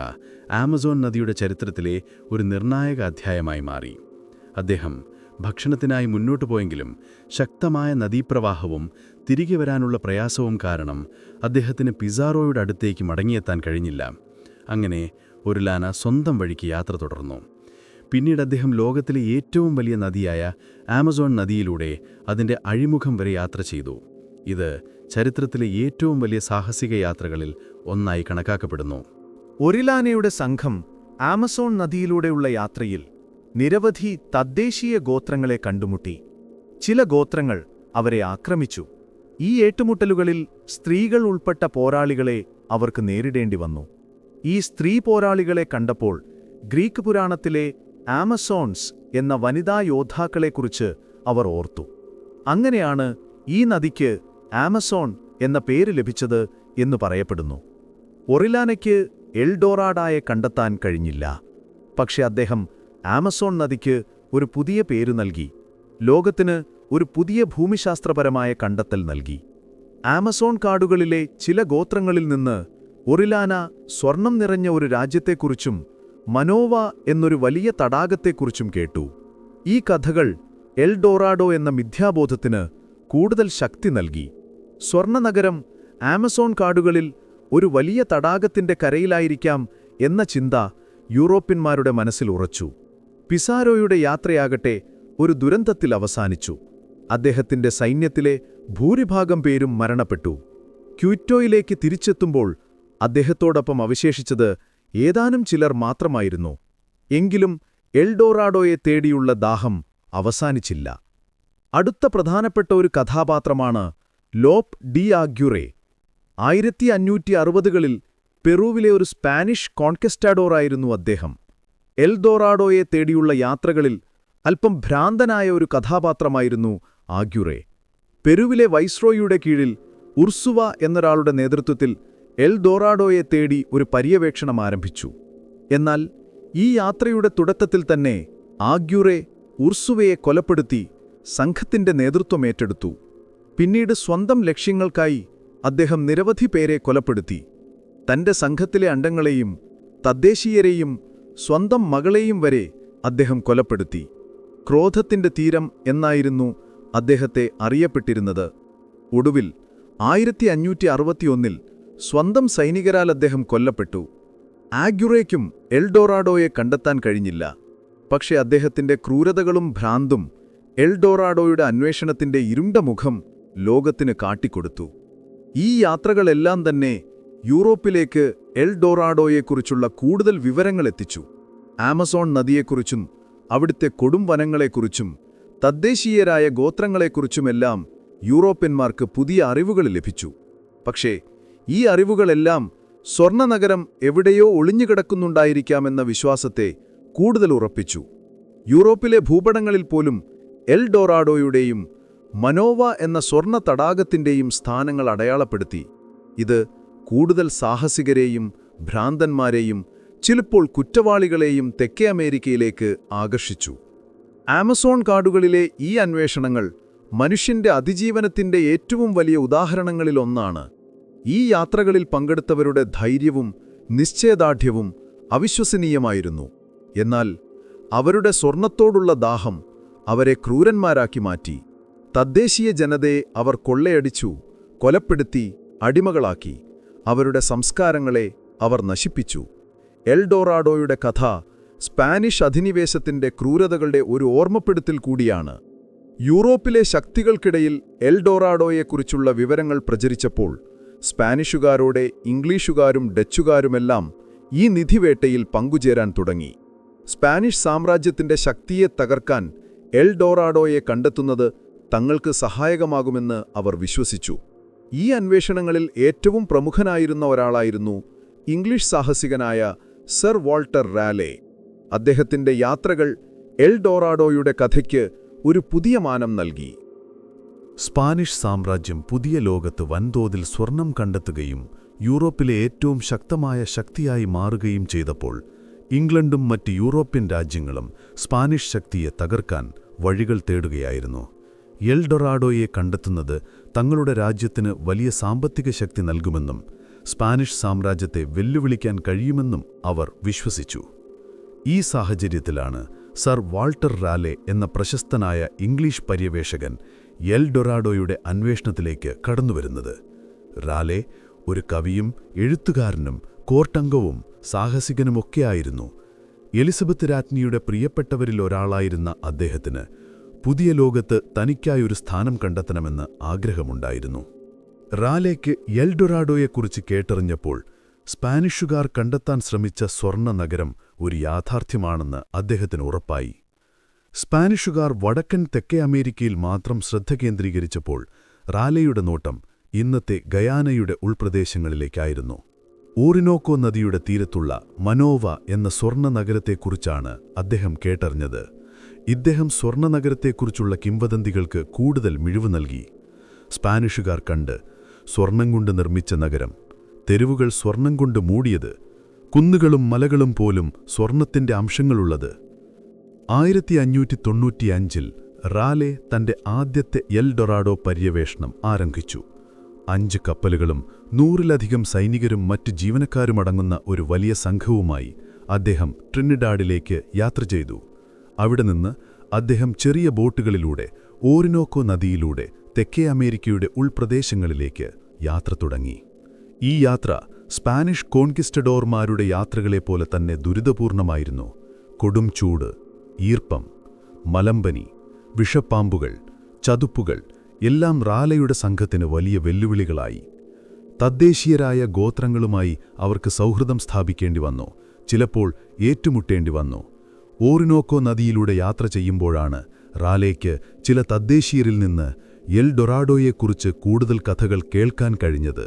S2: ആമസോൺ നദിയുടെ ചരിത്രത്തിലെ ഒരു നിർണായക അധ്യായമായി മാറി. അദ്ദേഹം ഭക്ഷണത്തിനായി മുന്നോട്ടു പോയെങ്കിലും ശക്തമായ നദീപ്രവാഹവും തിരികെ വരാനുള്ള പ്രയാസവും കാരണം അദ്ദേഹത്തിന് പിസാറോയുടെ അടുത്തേക്ക് മടങ്ങിയെത്താൻ കഴിഞ്ഞില്ല. അങ്ങനെ ഒറിലാന സ്വന്തം വഴിക്ക് യാത്ര തുടർന്നു. പിന്നീട് അദ്ദേഹം ലോകത്തിലെ ഏറ്റവും വലിയ നദിയായ ആമസോൺ നദിയിലൂടെ അതിൻ്റെ അഴിമുഖം വരെ യാത്ര ചെയ്തു. ഇത് ചരിത്രത്തിലെ ഏറ്റവും വലിയ സാഹസിക യാത്രകളിൽ ഒന്നായി കണക്കാക്കപ്പെടുന്നു.
S3: ഒറിലാനയുടെ സംഘം ആമസോൺ നദിയിലൂടെയുള്ള യാത്രയിൽ നിരവധി തദ്ദേശീയ ഗോത്രങ്ങളെ കണ്ടുമുട്ടി. ചില ഗോത്രങ്ങൾ അവരെ ആക്രമിച്ചു. ഈ ഏറ്റുമുട്ടലുകളിൽ സ്ത്രീകൾ ഉൾപ്പെട്ട പോരാളികളെ അവർക്ക് നേരിടേണ്ടി വന്നു. ഈ സ്ത്രീ പോരാളികളെ കണ്ടപ്പോൾ ഗ്രീക്ക് പുരാണത്തിലെ ആമസോൺസ് എന്ന വനിതാ യോദ്ധാക്കളെക്കുറിച്ച് അവർ ഓർത്തു. അങ്ങനെയാണ് ഈ നദിക്ക് ആമസോൺ എന്ന പേര് ലഭിച്ചത് എന്ന് പറയപ്പെടുന്നു. ഒറിലാനയ്ക്ക് എൽഡോറാഡോയെ കണ്ടെത്താൻ കഴിഞ്ഞില്ല. പക്ഷെ അദ്ദേഹം ആമസോൺ നദിക്ക് ഒരു പുതിയ പേര് നൽകി. ലോകത്തിന് ഒരു പുതിയ ഭൂമിശാസ്ത്രപരമായ കണ്ടെത്തൽ നൽകി. ആമസോൺ കാടുകളിലെ ചില ഗോത്രങ്ങളിൽ നിന്ന് ഒറിലാന സ്വർണം നിറഞ്ഞ ഒരു രാജ്യത്തെക്കുറിച്ചും മനോവ എന്നൊരു വലിയ തടാകത്തെക്കുറിച്ചും കേട്ടു. ഈ കഥകൾ എൽഡോറാഡോ എന്ന മിഥ്യാബോധത്തിന് കൂടുതൽ ശക്തി നൽകി. സ്വർണ്ണനഗരം ആമസോൺ കാടുകളിൽ ഒരു വലിയ തടാകത്തിന്റെ കരയിലായിരിക്കാം എന്ന ചിന്ത യൂറോപ്യന്മാരുടെ മനസ്സിൽ ഉറച്ചു. പിസാരോയുടെ യാത്രയാകട്ടെ ഒരു ദുരന്തത്തിൽ അവസാനിച്ചു. അദ്ദേഹത്തിന്റെ സൈന്യത്തിലെ ഭൂരിഭാഗം പേരും മരണപ്പെട്ടു. ക്യൂറ്റോയിലേക്ക് തിരിച്ചെത്തുമ്പോൾ അദ്ദേഹത്തോടൊപ്പം അവശേഷിച്ചത് ഏതാനും ചിലർ മാത്രമായിരുന്നു. എങ്കിലും എൽഡോറാഡോയെ തേടിയുള്ള ദാഹം അവസാനിച്ചില്ല. അടുത്ത പ്രധാനപ്പെട്ട ഒരു കഥാപാത്രമാണ് ലോപ് ഡി ആഗ്യുറേ. 1560കളിൽ പെറുവിലെ ഒരു സ്പാനിഷ് കോൺക്വസ്റ്റഡോറായിരുന്നു അദ്ദേഹം. എൽഡോറാഡോയെ തേടിയുള്ള യാത്രകളിൽ അല്പം ഭ്രാന്തനായ ഒരു കഥാപാത്രമായിരുന്നു ആഗ്യുറേ. പെറുവിലെ വൈസ്രോയിയുടെ കീഴിൽ ഉർസുവ എന്നൊരാളുടെ നേതൃത്വത്തിൽ എൽഡോറാഡോയെ തേടി ഒരു പര്യവേക്ഷണം ആരംഭിച്ചു. എന്നാൽ ഈ യാത്രയുടെ തുടക്കത്തിൽ തന്നെ ആഗ്യുറേ ഉർസുവയെ കൊലപ്പെടുത്തി സംഘത്തിന്റെ നേതൃത്വമേറ്റെടുത്തു. പിന്നീട് സ്വന്തം ലക്ഷ്യങ്ങൾക്കായി അദ്ദേഹം നിരവധി പേരെ കൊലപ്പെടുത്തി. തന്റെ സംഘത്തിലെ അംഗങ്ങളെയും തദ്ദേശീയരെയും സ്വന്തം മകളെയും വരെ അദ്ദേഹം കൊലപ്പെടുത്തി. ക്രോധത്തിന്റെ തീരം എന്നായിരുന്നു അദ്ദേഹത്തെ അറിയപ്പെട്ടിരുന്നത്. ഒടുവിൽ 1561-ൽ സ്വന്തം സൈനികരാൽ അദ്ദേഹം കൊല്ലപ്പെട്ടു. ആഗ്യുറേക്കും എൽഡോറാഡോയെ കണ്ടെത്താൻ കഴിഞ്ഞില്ല. പക്ഷേ അദ്ദേഹത്തിന്റെ ക്രൂരതകളും ഭ്രാന്തും എൽഡോറാഡോയുടെ അന്വേഷണത്തിന്റെ ഇരുണ്ട മുഖം ലോകത്തിന് കാട്ടിക്കൊടുത്തു. ഈ യാത്രകളെല്ലാം തന്നെ യൂറോപ്പിലേക്ക് എൽഡോറാഡോയെക്കുറിച്ചുള്ള കൂടുതൽ വിവരങ്ങളെത്തിച്ചു. ആമസോൺ നദിയെക്കുറിച്ചും അവിടുത്തെ കൊടുംവനങ്ങളെക്കുറിച്ചും തദ്ദേശീയരായ ഗോത്രങ്ങളെക്കുറിച്ചുമെല്ലാം യൂറോപ്യന്മാർക്ക് പുതിയ അറിവുകൾ ലഭിച്ചു. പക്ഷേ ഈ അറിവുകളെല്ലാം സ്വർണ്ണനഗരം എവിടെയോ ഒളിഞ്ഞുകിടക്കുന്നുണ്ടായിരിക്കാമെന്ന വിശ്വാസത്തെ കൂടുതൽ ഉറപ്പിച്ചു. യൂറോപ്പിലെ ഭൂപടങ്ങളിൽ പോലും എൽഡോറാഡോയുടെയും മനോവ എന്ന സ്വർണ്ണ തടാകത്തിന്റെയും സ്ഥാനങ്ങൾ അടയാളപ്പെടുത്തി. ഇത് കൂടുതൽ സാഹസികരെയും ഭ്രാന്തന്മാരെയും ചിലപ്പോൾ കുറ്റവാളികളെയും തെക്കേ അമേരിക്കയിലേക്ക് ആകർഷിച്ചു. ആമസോൺ കാടുകളിലെ ഈ അന്വേഷണങ്ങൾ മനുഷ്യന്റെ അതിജീവനത്തിന്റെ ഏറ്റവും വലിയ ഉദാഹരണങ്ങളിലൊന്നാണ്. ഈ യാത്രകളിൽ പങ്കെടുത്തവരുടെ ധൈര്യവും നിശ്ചയദാർഢ്യവും അവിശ്വസനീയമായിരുന്നു. എന്നാൽ അവരുടെ സ്വർണത്തോടുള്ള ദാഹം അവരെ ക്രൂരന്മാരാക്കി മാറ്റി. തദ്ദേശീയ ജനതയെ അവർ കൊള്ളയടിച്ചു, കൊലപ്പെടുത്തി, അടിമകളാക്കി. അവരുടെ സംസ്കാരങ്ങളെ അവർ നശിപ്പിച്ചു. എൽഡോറാഡോയുടെ കഥ സ്പാനിഷ് അധിനിവേശത്തിന്റെ ക്രൂരതകളുടെ ഒരു ഓർമ്മപ്പെടുത്തൽ കൂടിയാണ്. യൂറോപ്പിലെ ശക്തികൾക്കിടയിൽ എൽഡോറാഡോയെക്കുറിച്ചുള്ള വിവരങ്ങൾ പ്രചരിച്ചപ്പോൾ സ്പാനിഷുകാരോടെ ഇംഗ്ലീഷുകാരും ഡച്ചുകാരുമെല്ലാം ഈ നിധിവേട്ടയിൽ പങ്കുചേരാൻ തുടങ്ങി. സ്പാനിഷ് സാമ്രാജ്യത്തിന്റെ ശക്തിയെ തകർക്കാൻ എൽഡോറാഡോയെ കണ്ടെത്തുന്നത് തങ്ങൾക്ക് സഹായകമാകുമെന്ന് അവർ വിശ്വസിച്ചു. ഈ അന്വേഷണങ്ങളിൽ ഏറ്റവും പ്രമുഖനായിരുന്ന ഒരാളായിരുന്നു ഇംഗ്ലീഷ് സാഹസികനായ സർ വാൾട്ടർ റാലെ. അദ്ദേഹത്തിന്റെ യാത്രകൾ എൽഡോറാഡോയുടെ കഥയ്ക്ക് ഒരു പുതിയ മാനം നൽകി.
S1: സ്പാനിഷ് സാമ്രാജ്യം പുതിയ ലോകത്ത് വൻതോതിൽ സ്വർണം കണ്ടെത്തുകയും യൂറോപ്പിലെ ഏറ്റവും ശക്തമായ ശക്തിയായി മാറുകയും ചെയ്തപ്പോൾ ഇംഗ്ലണ്ടും മറ്റ് യൂറോപ്യൻ രാജ്യങ്ങളും സ്പാനിഷ് ശക്തിയെ തകർക്കാൻ വഴികൾ തേടുകയായിരുന്നു. എൽഡോറാഡോയെ കണ്ടെത്തുന്നത് തങ്ങളുടെ രാജ്യത്തിന് വലിയ സാമ്പത്തിക ശക്തി നൽകുമെന്നും സ്പാനിഷ് സാമ്രാജ്യത്തെ വെല്ലുവിളിക്കാൻ കഴിയുമെന്നും അവർ വിശ്വസിച്ചു. ഈ സാഹചര്യത്തിലാണ് സർ വാൾട്ടർ റാലെ എന്ന പ്രശസ്തനായ ഇംഗ്ലീഷ് പര്യവേഷകൻ എൽഡോറാഡോയുടെ അന്വേഷണത്തിലേക്ക് കടന്നുവരുന്നത്. റാലെ ഒരു കവിയും എഴുത്തുകാരനും കോർട്ടംഗവും സാഹസികനുമൊക്കെയായിരുന്നു. എലിസബത്ത് രാജ്ഞിയുടെ പ്രിയപ്പെട്ടവരിലൊരാളായിരുന്ന അദ്ദേഹത്തിന് പുതിയ ലോകത്ത് തനിക്കായൊരു സ്ഥാനം കണ്ടെത്തണമെന്ന് ആഗ്രഹമുണ്ടായിരുന്നു. റാലെയ്ക്ക് എൽഡൊറാഡോയെക്കുറിച്ച് കേട്ടറിഞ്ഞപ്പോൾ സ്പാനിഷുകാർ കണ്ടെത്താൻ ശ്രമിച്ച സ്വർണ്ണ നഗരം ഒരു യാഥാർത്ഥ്യമാണെന്ന് അദ്ദേഹത്തിന് ഉറപ്പായി. സ്പാനിഷുകാർ വടക്കൻ തെക്കേ അമേരിക്കയിൽ മാത്രം ശ്രദ്ധ കേന്ദ്രീകരിച്ചപ്പോൾ റാലെയുടെ നോട്ടം ഇന്നത്തെ ഗയാനയുടെ ഉൾപ്രദേശങ്ങളിലേക്കായിരുന്നു. ഓറിനോക്കോ നദിയുടെ തീരത്തുള്ള മനോവ എന്ന സ്വർണ്ണ നഗരത്തെക്കുറിച്ചാണ് അദ്ദേഹം കേട്ടറിഞ്ഞത്. ഇദ്ദേഹം സ്വർണ്ണ നഗരത്തെക്കുറിച്ചുള്ള കിംവദന്തികൾക്ക് കൂടുതൽ മിഴിവ് നൽകി. സ്പാനിഷുകാർ കണ്ട് സ്വർണം കൊണ്ട് നിർമ്മിച്ച നഗരം, തെരുവുകൾ സ്വർണം കൊണ്ട് മൂടിയത്, കുന്നുകളും മലകളും പോലും സ്വർണത്തിന്റെ അംശങ്ങളുള്ളത്. 1595 റാലെ തന്റെ ആദ്യത്തെ എൽഡൊറാഡോ പര്യവേഷണം ആരംഭിച്ചു. 5 കപ്പലുകളും 100-ലധികം സൈനികരും മറ്റ് ജീവനക്കാരുമടങ്ങുന്ന ഒരു വലിയ സംഘവുമായി അദ്ദേഹം ട്രിനിഡാഡിലേക്ക് യാത്ര ചെയ്തു. അവിടെ നിന്ന് അദ്ദേഹം ചെറിയ ബോട്ടുകളിലൂടെ ഓറിനോക്കോ നദിയിലൂടെ തെക്കേ അമേരിക്കയുടെ ഉൾപ്രദേശങ്ങളിലേക്ക് യാത്ര തുടങ്ങി. ഈ യാത്ര സ്പാനിഷ് കോൺകിസ്റ്റഡോർമാരുടെ യാത്രകളെപ്പോലെ തന്നെ ദുരിതപൂർണമായിരുന്നു. കൊടും ചൂട്, ഈർപ്പം, മലമ്പനി, വിഷപ്പാമ്പുകൾ, ചതുപ്പുകൾ എല്ലാം റാലെയുടെ സംഘത്തിന് വലിയ വെല്ലുവിളികളായി. തദ്ദേശീയരായ ഗോത്രങ്ങളുമായി അവർക്ക് സൗഹൃദം സ്ഥാപിക്കേണ്ടി വന്നു, ചിലപ്പോൾ ഏറ്റുമുട്ടേണ്ടി വന്നു. ഓറിനോക്കോ നദിയിലൂടെ യാത്ര ചെയ്യുമ്പോഴാണ് റാലെയ്ക്ക് ചില തദ്ദേശീയരിൽ നിന്ന് എൽഡൊറാഡോയെക്കുറിച്ച് കൂടുതൽ കഥകൾ കേൾക്കാൻ കഴിഞ്ഞത്.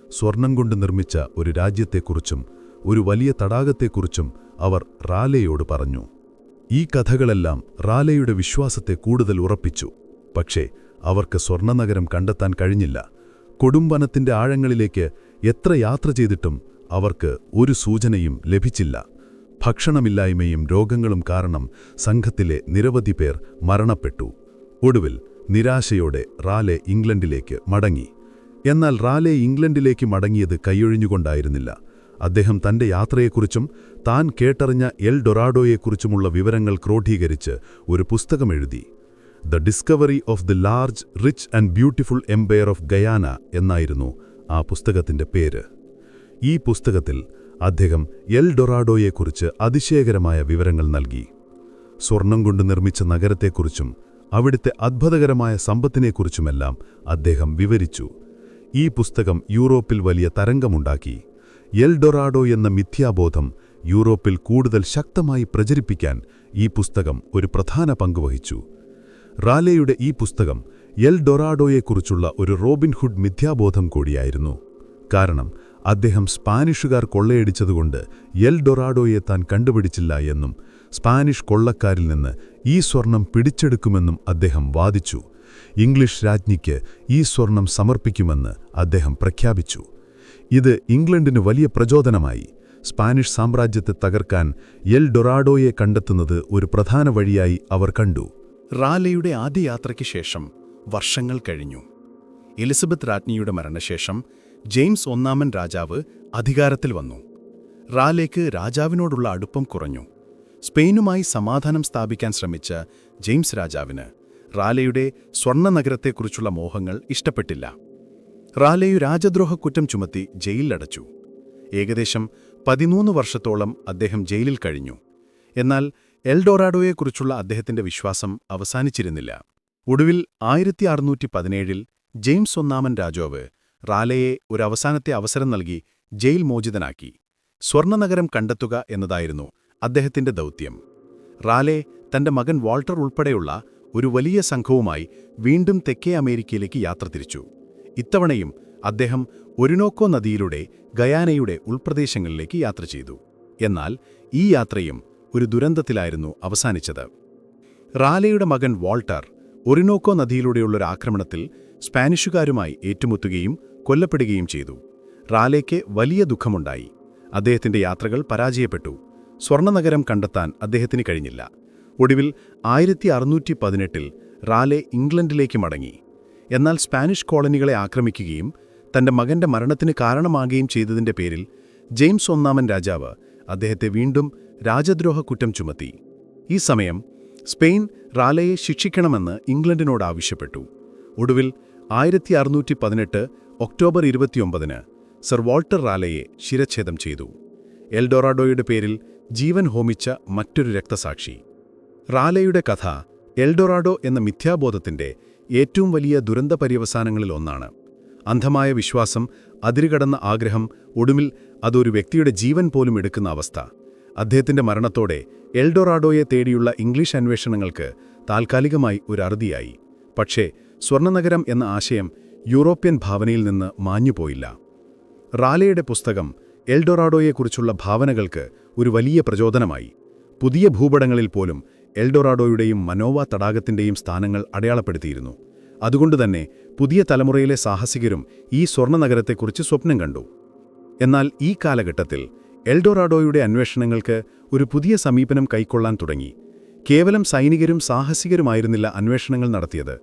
S1: സ്വർണം കൊണ്ട് നിർമ്മിച്ച ഒരു രാജ്യത്തെക്കുറിച്ചും ഒരു വലിയ തടാകത്തെക്കുറിച്ചും അവർ റാലെയോട് പറഞ്ഞു. ഈ കഥകളെല്ലാം റാലെയുടെ വിശ്വാസത്തെ കൂടുതൽ ഉറപ്പിച്ചു. പക്ഷേ അവർക്ക് സ്വർണ്ണനഗരം കണ്ടെത്താൻ കഴിഞ്ഞില്ല. കൊടുംവനത്തിന്റെ ആഴങ്ങളിലേക്ക് എത്ര യാത്ര ചെയ്തിട്ടും അവർക്ക് ഒരു സൂചനയും ലഭിച്ചില്ല. ഭക്ഷണമില്ലായ്മയും രോഗങ്ങളും കാരണം സംഘത്തിലെ നിരവധി പേർ മരണപ്പെട്ടു. ഒടുവിൽ നിരാശയോടെ റാലെ ഇംഗ്ലണ്ടിലേക്ക് മടങ്ങി. എന്നാൽ റാലെ ഇംഗ്ലണ്ടിലേക്ക് മടങ്ങിയത് കൈയൊഴിഞ്ഞുകൊണ്ടായിരുന്നില്ല. അദ്ദേഹം തന്റെ യാത്രയെക്കുറിച്ചും താൻ കേട്ടറിഞ്ഞ എൽഡൊറാഡോയെക്കുറിച്ചുമുള്ള വിവരങ്ങൾ ക്രോഡീകരിച്ച് ഒരു പുസ്തകമെഴുതി. The discovery of the large, rich and beautiful empire of Guiana എന്നായിരുന്നു ആ പുസ്തകത്തിന്റെ പേര്. ഈ പുസ്തകത്തിൽ അദ്ദേഹം എൽഡൊറാഡോയെക്കുറിച്ച് അതിശയകരമായ വിവരങ്ങൾ നൽകി. സ്വർണം കൊണ്ട് നിർമ്മിച്ച നഗരത്തെക്കുറിച്ചും അവിടുത്തെ അത്ഭുതകരമായ സമ്പത്തിനെക്കുറിച്ചുമെല്ലാം അദ്ദേഹം വിവരിച്ചു. ഈ പുസ്തകം യൂറോപ്പിൽ വലിയ തരംഗമുണ്ടാക്കി. എൽഡൊറാഡോ എന്ന മിഥ്യാബോധം യൂറോപ്പിൽ കൂടുതൽ ശക്തമായി പ്രചരിപ്പിക്കാൻ ഈ പുസ്തകം ഒരു പ്രധാന പങ്കുവഹിച്ചു. റാലെയുടെ ഈ പുസ്തകം എൽഡൊറാഡോയെക്കുറിച്ചുള്ള ഒരു റോബിൻഹുഡ് മിഥ്യാബോധം കൂടിയായിരുന്നു. കാരണം അദ്ദേഹം സ്പാനിഷുകാർ കൊള്ളയടിച്ചതുകൊണ്ട് എൽഡൊറാഡോയെ താൻ കണ്ടുപിടിച്ചില്ല എന്നും സ്പാനിഷ് കൊള്ളക്കാരിൽ നിന്ന് ഈ സ്വർണം പിടിച്ചെടുക്കുമെന്നും അദ്ദേഹം വാദിച്ചു. ഇംഗ്ലീഷ് രാജ്ഞിക്ക് ഈ സ്വർണം സമർപ്പിക്കുമെന്ന് അദ്ദേഹം പ്രഖ്യാപിച്ചു. ഇത് ഇംഗ്ലണ്ടിന് വലിയ പ്രചോദനമായി. സ്പാനിഷ് സാമ്രാജ്യത്തെ തകർക്കാൻ എൽഡൊറാഡോയെ കണ്ടെത്തുന്നത് ഒരു പ്രധാന വഴിയായി അവർ കണ്ടു.
S5: റാലെയുടെ ആദ്യ യാത്രയ്ക്ക് ശേഷം വർഷങ്ങൾ കഴിഞ്ഞു. എലിസബത്ത് രാജ്ഞിയുടെ മരണശേഷം ജെയിംസ് ഒന്നാമൻ രാജാവ് അധികാരത്തിൽ വന്നു. റാലെയ്ക്ക് രാജാവിനോടുള്ള അടുപ്പം കുറഞ്ഞു. സ്പെയിനുമായി സമാധാനം സ്ഥാപിക്കാൻ ശ്രമിച്ച ജെയിംസ് രാജാവിന് റാലെയുടെ സ്വർണ്ണ നഗരത്തെക്കുറിച്ചുള്ള മോഹങ്ങൾ ഇഷ്ടപ്പെട്ടില്ല. റാലെയു രാജദ്രോഹക്കുറ്റം ചുമത്തി ജയിലിലടച്ചു. ഏകദേശം 13 വർഷത്തോളം അദ്ദേഹം ജയിലിൽ കഴിഞ്ഞു. എന്നാൽ എൽഡൊറാഡോയെക്കുറിച്ചുള്ള അദ്ദേഹത്തിന്റെ വിശ്വാസം അവസാനിച്ചിരുന്നില്ല. ഒടുവിൽ 1617 ജെയിംസ് ഒന്നാമൻ രാജാവ് റാലെയെ ഒരു അവസാനത്തെ അവസരം നൽകി ജയിൽ മോചിതനാക്കി. സ്വർണ്ണനഗരം കണ്ടെത്തുക എന്നതായിരുന്നു അദ്ദേഹത്തിന്റെ ദൗത്യം. റാലെ തന്റെ മകൻ വാൾട്ടർ ഉൾപ്പെടെയുള്ള ഒരു വലിയ സംഘവുമായി വീണ്ടും തെക്കേ അമേരിക്കയിലേക്ക് യാത്ര തിരിച്ചു. ഇത്തവണയും അദ്ദേഹം ഒരിനോക്കോ നദിയിലൂടെ ഗയാനയുടെ ഉൾപ്രദേശങ്ങളിലേക്ക് യാത്ര ചെയ്തു. എന്നാൽ ഈ യാത്രയും ഒരു ദുരന്തത്തിലായിരുന്നു അവസാനിച്ചത്. റാലെയുടെ മകൻ വാൾട്ടർ ഒരിനോക്കോ നദിയിലൂടെയുള്ളൊരു ആക്രമണത്തിൽ സ്പാനിഷുകാരുമായി ഏറ്റുമുട്ടുകയും കൊല്ലപ്പെടുകയും ചെയ്തു. റാലെയ്ക്ക് വലിയ ദുഃഖമുണ്ടായി. അദ്ദേഹത്തിന്റെ യാത്രകൾ പരാജയപ്പെട്ടു. സ്വർണ്ണനഗരം കണ്ടെത്താൻ അദ്ദേഹത്തിന് കഴിഞ്ഞില്ല. ഒടുവിൽ 1618 റാലെ ഇംഗ്ലണ്ടിലേക്ക് മടങ്ങി. എന്നാൽ സ്പാനിഷ് കോളനികളെ ആക്രമിക്കുകയും തന്റെ മകന്റെ മരണത്തിന് കാരണമാകുകയും ചെയ്തതിന്റെ പേരിൽ ജെയിംസ് ഒന്നാമൻ രാജാവ് അദ്ദേഹത്തെ വീണ്ടും രാജദ്രോഹക്കുറ്റം ചുമത്തി. ഈ സമയം സ്പെയിൻ റാലെയെ ശിക്ഷിക്കണമെന്ന് ഇംഗ്ലണ്ടിനോട് ആവശ്യപ്പെട്ടു. ഒടുവിൽ 1618 ഒക്ടോബർ 29 സർ വാൾട്ടർ റാലെയെ ശിരച്ഛേദം ചെയ്തു. എൽഡൊറാഡോയുടെ പേരിൽ ജീവൻ ഹോമിച്ച മറ്റൊരു രക്തസാക്ഷി. റാലെയുടെ കഥ എൽഡൊറാഡോ എന്ന മിഥ്യാബോധത്തിന്റെ ഏറ്റവും വലിയ ദുരന്ത പര്യവസാനങ്ങളിൽ ഒന്നാണ്. അന്ധമായ വിശ്വാസം, അതിരുകടന്ന ആഗ്രഹം, ഒടുവിൽ അതൊരു വ്യക്തിയുടെ ജീവൻ പോലും എടുക്കുന്ന അവസ്ഥ. അദ്ദേഹത്തിന്റെ മരണത്തോടെ എൽഡൊറാഡോയെ തേടിയുള്ള ഇംഗ്ലീഷ് അന്വേഷണങ്ങൾക്ക് താൽക്കാലികമായി ഒരു അറുതിയായി. പക്ഷേ സ്വർണ്ണനഗരം എന്ന ആശയം യൂറോപ്യൻ ഭാവനയിൽ നിന്ന് മാഞ്ഞുപോയില്ല. റാലെയുടെ പുസ്തകം എൽഡൊറാഡോയെക്കുറിച്ചുള്ള ഭാവനകൾക്ക് ഒരു വലിയ പ്രചോദനമായി. പുതിയ ഭൂപടങ്ങളിൽ പോലും എൽഡൊറാഡോയുടെയും മനോവ തടാകത്തിന്റെയും സ്ഥാനങ്ങൾ അടയാളപ്പെടുത്തിയിരുന്നു. അതുകൊണ്ടുതന്നെ പുതിയ തലമുറയിലെ സാഹസികരും ഈ സ്വർണ്ണനഗരത്തെക്കുറിച്ച് സ്വപ്നം കണ്ടു. എന്നാൽ ഈ കാലഘട്ടത്തിൽ എൽഡൊറാഡോയുടെ അന്വേഷണങ്ങൾക്ക് ഒരു പുതിയ സമീപനം കൈക്കൊള്ളാൻ തുടങ്ങി. കേവലം സൈനികരും സാഹസികരുമായിരുന്നില്ല അന്വേഷണങ്ങൾ നടത്തിയത്.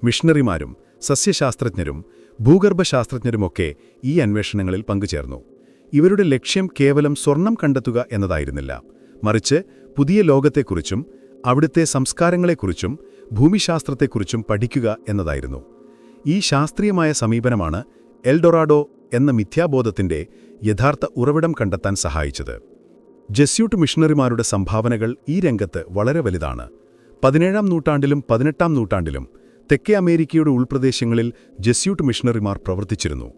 S5: മിഷണറിമാരും സസ്യശാസ്ത്രജ്ഞരും ഭൂഗർഭശാസ്ത്രജ്ഞരുമൊക്കെ ഈ അന്വേഷണങ്ങളിൽ പങ്കുചേർന്നു. ഇവരുടെ ലക്ഷ്യം കേവലം സ്വർണം കണ്ടെത്തുക എന്നതായിരുന്നില്ല, മറിച്ച് പുതിയ ലോകത്തെക്കുറിച്ചും അവിടുത്തെ സംസ്കാരങ്ങളെക്കുറിച്ചും ഭൂമിശാസ്ത്രത്തെക്കുറിച്ചും പഠിക്കുക എന്നതായിരുന്നു. ഈ ശാസ്ത്രീയമായ സമീപനമാണ് എൽഡൊറാഡോ എന്ന മിഥ്യാബോധത്തിന്റെ യഥാർത്ഥ ഉറവിടം കണ്ടെത്താൻ സഹായിച്ചത്. ജെസ്യൂട്ട് മിഷണറിമാരുടെ സംഭാവനകൾ ഈ രംഗത്ത് വളരെ വലുതാണ്. 17-ാം നൂറ്റാണ്ടിലും 18-ാം നൂറ്റാണ്ടിലും തെക്കേ അമേരിക്കയുടെ ഉൾപ്രദേശങ്ങളിൽ ജെസ്യൂട്ട് മിഷണറിമാർ പ്രവർത്തിച്ചിരുന്നു.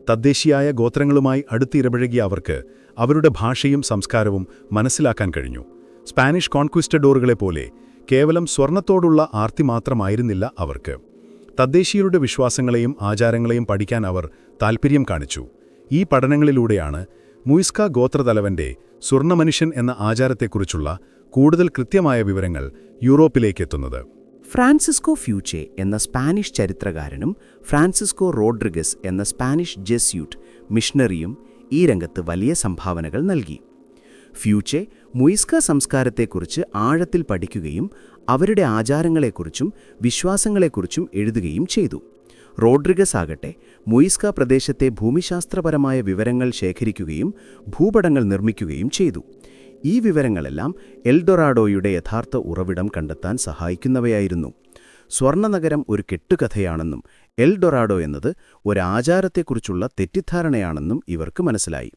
S5: തദ്ദേശീയായ ഗോത്രങ്ങളുമായി അടുത്തിടപഴകിയ അവർക്ക് അവരുടെ ഭാഷയും സംസ്കാരവും മനസ്സിലാക്കാൻ കഴിഞ്ഞു. സ്പാനിഷ് കോൺക്വിസ്റ്റഡോറുകളെപ്പോലെ കേവലം സ്വർണത്തോടുള്ള ആർത്തി മാത്രമായിരുന്നില്ല അവർക്ക്. തദ്ദേശീയരുടെ വിശ്വാസങ്ങളെയും ആചാരങ്ങളെയും പഠിക്കാൻ അവർ താൽപ്പര്യം കാണിച്ചു. ഈ പഠനങ്ങളിലൂടെയാണ് മുയിസ്ക ഗോത്രതലവന്റെ സ്വർണ്ണമനുഷ്യൻ എന്ന ആചാരത്തെക്കുറിച്ചുള്ള കൂടുതൽ കൃത്യമായ വിവരങ്ങൾ യൂറോപ്പിലേക്കെത്തുന്നത്.
S6: ഫ്രാൻസിസ്കോ ഫ്യൂച്ചെ എന്ന സ്പാനിഷ് ചരിത്രകാരനും ഫ്രാൻസിസ്കോ റോഡ്രിഗസ് എന്ന സ്പാനിഷ് ജെസ്യൂട്ട് മിഷണറിയും ഈ രംഗത്ത് വലിയ സംഭാവനകൾ നൽകി. ഫ്യൂച്ചെ മുയിസ്ക സംസ്കാരത്തെക്കുറിച്ച് ആഴത്തിൽ പഠിക്കുകയും അവരുടെ ആചാരങ്ങളെക്കുറിച്ചും വിശ്വാസങ്ങളെക്കുറിച്ചും എഴുതുകയും ചെയ്തു. റോഡ്രിഗസ് ആകട്ടെ മുയിസ്ക പ്രദേശത്തെ ഭൂമിശാസ്ത്രപരമായ വിവരങ്ങൾ ശേഖരിക്കുകയും ഭൂപടങ്ങൾ നിർമ്മിക്കുകയും ചെയ്തു. ഈ വിവരങ്ങളെല്ലാം എൽഡൊറാഡോയുടെ യഥാർത്ഥ ഉറവിടം കണ്ടെത്താൻ സഹായിക്കുന്നവയായിരുന്നു. സ്വർണ്ണനഗരം ഒരു കെട്ടുകഥയാണെന്നും എൽഡൊറാഡോ എന്നത് ഒരാചാരത്തെക്കുറിച്ചുള്ള തെറ്റിദ്ധാരണയാണെന്നും ഇവർക്ക് മനസ്സിലായി.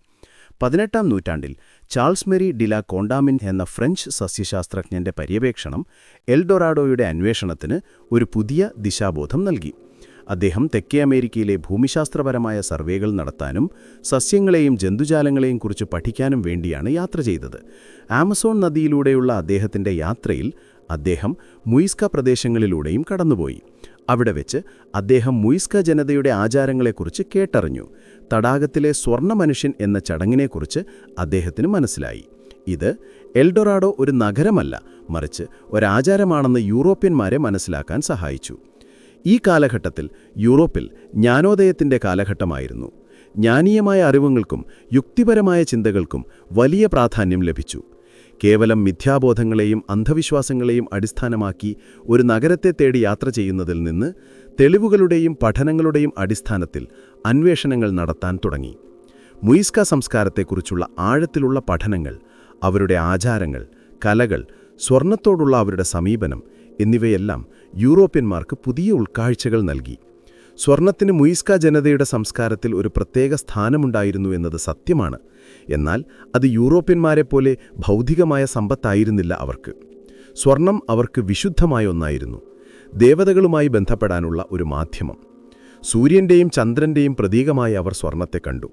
S6: 18-ാം നൂറ്റാണ്ടിൽ ചാൾസ് മെറി ഡില കോണ്ടാമിൻ എന്ന ഫ്രഞ്ച് സസ്യശാസ്ത്രജ്ഞന്റെ പര്യവേക്ഷണം എൽഡൊറാഡോയുടെ അന്വേഷണത്തിന് ഒരു പുതിയ ദിശാബോധം നൽകി. അദ്ദേഹം തെക്കേ അമേരിക്കയിലെ ഭൂമിശാസ്ത്രപരമായ സർവേകൾ നടത്താനും സസ്യങ്ങളെയും ജന്തുജാലങ്ങളെയും കുറിച്ച് പഠിക്കാനും വേണ്ടിയാണ് യാത്ര ചെയ്തത്. ആമസോൺ നദിയിലൂടെയുള്ള അദ്ദേഹത്തിന്റെ യാത്രയിൽ അദ്ദേഹം മുയിസ്ക പ്രദേശങ്ങളിലൂടെയും കടന്നുപോയി. അവിടെ വെച്ച് അദ്ദേഹം മുയിസ്ക ജനതയുടെ ആചാരങ്ങളെക്കുറിച്ച് കേട്ടറിഞ്ഞു. തടാകത്തിലെ സ്വർണ്ണമനുഷ്യൻ എന്ന ചടങ്ങിനെക്കുറിച്ച് അദ്ദേഹത്തിന് മനസ്സിലായി. ഇത് എൽഡൊറാഡോ ഒരു നഗരമല്ല, മറിച്ച് ഒരാചാരമാണെന്ന് യൂറോപ്യന്മാരെ മനസ്സിലാക്കാൻ സഹായിച്ചു. ഈ കാലഘട്ടത്തിൽ യൂറോപ്പിൽ ജ്ഞാനോദയത്തിന്റെ കാലഘട്ടമായിരുന്നു. ജ്ഞാനീയമായ അറിവുകൾക്കും യുക്തിപരമായ ചിന്തകൾക്കും വലിയ പ്രാധാന്യം ലഭിച്ചു. കേവലം മിഥ്യാബോധങ്ങളെയും അന്ധവിശ്വാസങ്ങളെയും അടിസ്ഥാനമാക്കി ഒരു നഗരത്തെ തേടി യാത്ര ചെയ്യുന്നതിൽ നിന്ന് തെളിവുകളുടെയും പഠനങ്ങളുടെയും അടിസ്ഥാനത്തിൽ അന്വേഷണങ്ങൾ നടത്താൻ തുടങ്ങി. മുയിസ്ക സംസ്കാരത്തെക്കുറിച്ചുള്ള ആഴത്തിലുള്ള പഠനങ്ങൾ, അവരുടെ ആചാരങ്ങൾ, കലകൾ, സ്വർണത്തോടുള്ള അവരുടെ സമീപനം എന്നിവയെല്ലാം യൂറോപ്യന്മാർക്ക് പുതിയ ഉൾക്കാഴ്ചകൾ നൽകി. സ്വർണത്തിന് മുയിസ്ക ജനതയുടെ സംസ്കാരത്തിൽ ഒരു പ്രത്യേക സ്ഥാനമുണ്ടായിരുന്നു എന്നത് സത്യമാണ്. എന്നാൽ അത് യൂറോപ്യന്മാരെപ്പോലെ ഭൗതികമായ സമ്പത്തായിരുന്നില്ല അവർക്ക്. സ്വർണം അവർക്ക് വിശുദ്ധമായ ഒന്നായിരുന്നു, ദേവതകളുമായി ബന്ധപ്പെടാനുള്ള ഒരു മാധ്യമം. സൂര്യന്റെയും ചന്ദ്രന്റെയും പ്രതീകമായി അവർ സ്വർണത്തെ കണ്ടു.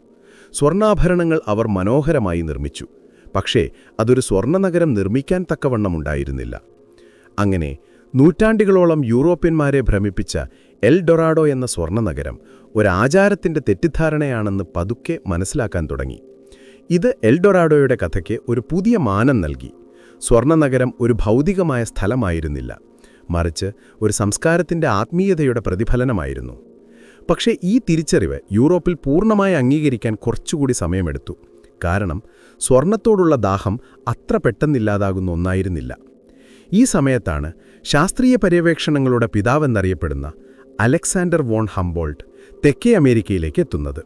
S6: സ്വർണ്ണാഭരണങ്ങൾ അവർ മനോഹരമായി നിർമ്മിച്ചു. പക്ഷേ അതൊരു സ്വർണ്ണനഗരം നിർമ്മിക്കാൻ തക്കവണ്ണമുണ്ടായിരുന്നില്ല. അങ്ങനെ നൂറ്റാണ്ടുകളോളം യൂറോപ്യന്മാരെ ഭ്രമിപ്പിച്ച എൽഡൊറാഡോ എന്ന സ്വർണ്ണനഗരം ഒരാചാരത്തിന്റെ തെറ്റിദ്ധാരണയാണെന്ന് പതുക്കെ മനസ്സിലാക്കാൻ തുടങ്ങി. ഇത് എൽഡൊറാഡോയുടെ കഥയ്ക്ക് ഒരു പുതിയ മാനം നൽകി. സ്വർണ്ണനഗരം ഒരു ഭൗതികമായ സ്ഥലമായിരുന്നില്ല, മറിച്ച് ഒരു സംസ്കാരത്തിന്റെ ആത്മീയതയുടെ പ്രതിഫലനമായിരുന്നു. പക്ഷേ ഈ തിരിച്ചറിവ് യൂറോപ്പിൽ പൂർണ്ണമായി അംഗീകരിക്കാൻ കുറച്ചുകൂടി സമയമെടുത്തു. കാരണം സ്വർണത്തോടുള്ള ദാഹം അത്ര പെട്ടെന്നില്ലാതാകുന്ന ഒന്നായിരുന്നില്ല. ഈ സമയത്താണ് ശാസ്ത്രീയ പര്യവേക്ഷണങ്ങളുടെ പിതാവെന്നറിയപ്പെടുന്ന അലക്സാണ്ടർ വോൺ ഹംബോൾട്ട് തെക്കേ അമേരിക്കയിലേക്ക് എത്തുന്നത്.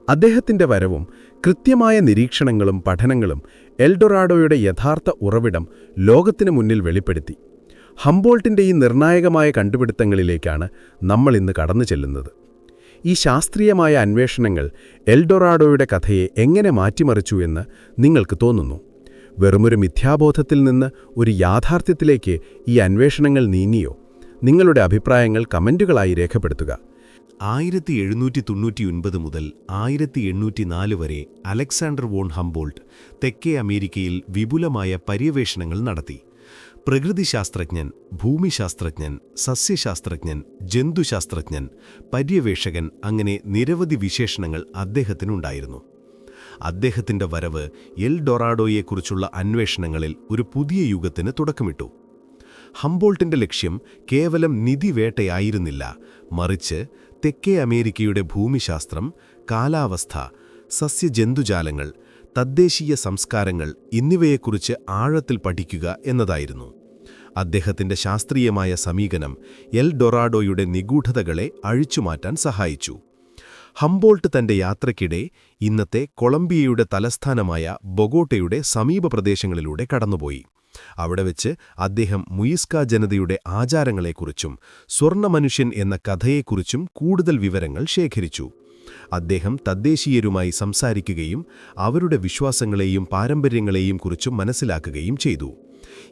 S6: അദ്ദേഹത്തിന്റെ വരവും കൃത്യമായ നിരീക്ഷണങ്ങളും പഠനങ്ങളും എൽഡൊറാഡോയുടെ യഥാർത്ഥ ഉറവിടം ലോകത്തിനു മുന്നിൽ വെളിപ്പെടുത്തി. ഹംബോൾട്ടിന്റെ ഈ നിർണായകമായ കണ്ടുപിടുത്തങ്ങളിലേക്കാണ് നമ്മൾ ഇന്ന് കടന്നു ചെല്ലുന്നത്. ഈ ശാസ്ത്രീയമായ അന്വേഷണങ്ങൾ എൽഡൊറാഡോയുടെ കഥയെ എങ്ങനെ മാറ്റിമറിച്ചു എന്ന് നിങ്ങൾക്ക് തോന്നുന്നു?
S5: വെറുമൊരു മിഥ്യാബോധത്തിൽ നിന്ന് ഒരു യാഥാർത്ഥ്യത്തിലേക്ക് ഈ അന്വേഷണങ്ങൾ നീങ്ങിയോ? നിങ്ങളുടെ അഭിപ്രായങ്ങൾ കമന്റുകളായി രേഖപ്പെടുത്തുക.
S4: 1799 മുതൽ 1804 വരെ അലക്സാണ്ടർ വോൺ ഹംബോൾട്ട് തെക്കേ അമേരിക്കയിൽ വിപുലമായ പര്യവേഷണങ്ങൾ നടത്തി. പ്രകൃതിശാസ്ത്രജ്ഞൻ, ഭൂമിശാസ്ത്രജ്ഞൻ, സസ്യശാസ്ത്രജ്ഞൻ, ജന്തുശാസ്ത്രജ്ഞൻ, പര്യവേഷകൻ അങ്ങനെ നിരവധി വിശേഷണങ്ങൾ അദ്ദേഹത്തിനുണ്ടായിരുന്നു. അദ്ദേഹത്തിന്റെ വരവ് എൽ ഡൊറാഡോയെക്കുറിച്ചുള്ള അന്വേഷണങ്ങളിൽ ഒരു പുതിയ യുഗത്തിന് തുടക്കമിട്ടു. ഹംബോൾട്ടിന്റെ ലക്ഷ്യം കേവലം നിധിവേട്ടയായിരുന്നില്ല, മറിച്ച് തെക്കേ അമേരിക്കയുടെ ഭൂമിശാസ്ത്രം, കാലാവസ്ഥ, സസ്യജന്തുജാലങ്ങൾ, തദ്ദേശീയ സംസ്കാരങ്ങൾ എന്നിവയെക്കുറിച്ച് ആഴത്തിൽ പഠിക്കുക എന്നതായിരുന്നു. അദ്ദേഹത്തിന്റെ ശാസ്ത്രീയമായ സമീപനം എൽ ഡൊറാഡോയുടെ നിഗൂഢതകളെ അഴിച്ചുമാറ്റാൻ സഹായിച്ചു. ഹംബോൾട്ട് തന്റെ യാത്രയ്ക്കിടെ ഇന്നത്തെ കൊളംബിയയുടെ തലസ്ഥാനമായ ബൊഗോട്ടയുടെ സമീപ പ്രദേശങ്ങളിലൂടെ കടന്നുപോയി. അവിടെ വെച്ച് അദ്ദേഹം മുയിസ്ക ജനതയുടെ ആചാരങ്ങളെക്കുറിച്ചും സ്വർണ്ണമനുഷ്യൻ എന്ന കഥയെക്കുറിച്ചും കൂടുതൽ വിവരങ്ങൾ ശേഖരിച്ചു. അദ്ദേഹം തദ്ദേശീയരുമായി സംസാരിക്കുകയും അവരുടെ വിശ്വാസങ്ങളെയും പാരമ്പര്യങ്ങളെയും കുറിച്ചും മനസ്സിലാക്കുകയും ചെയ്തു.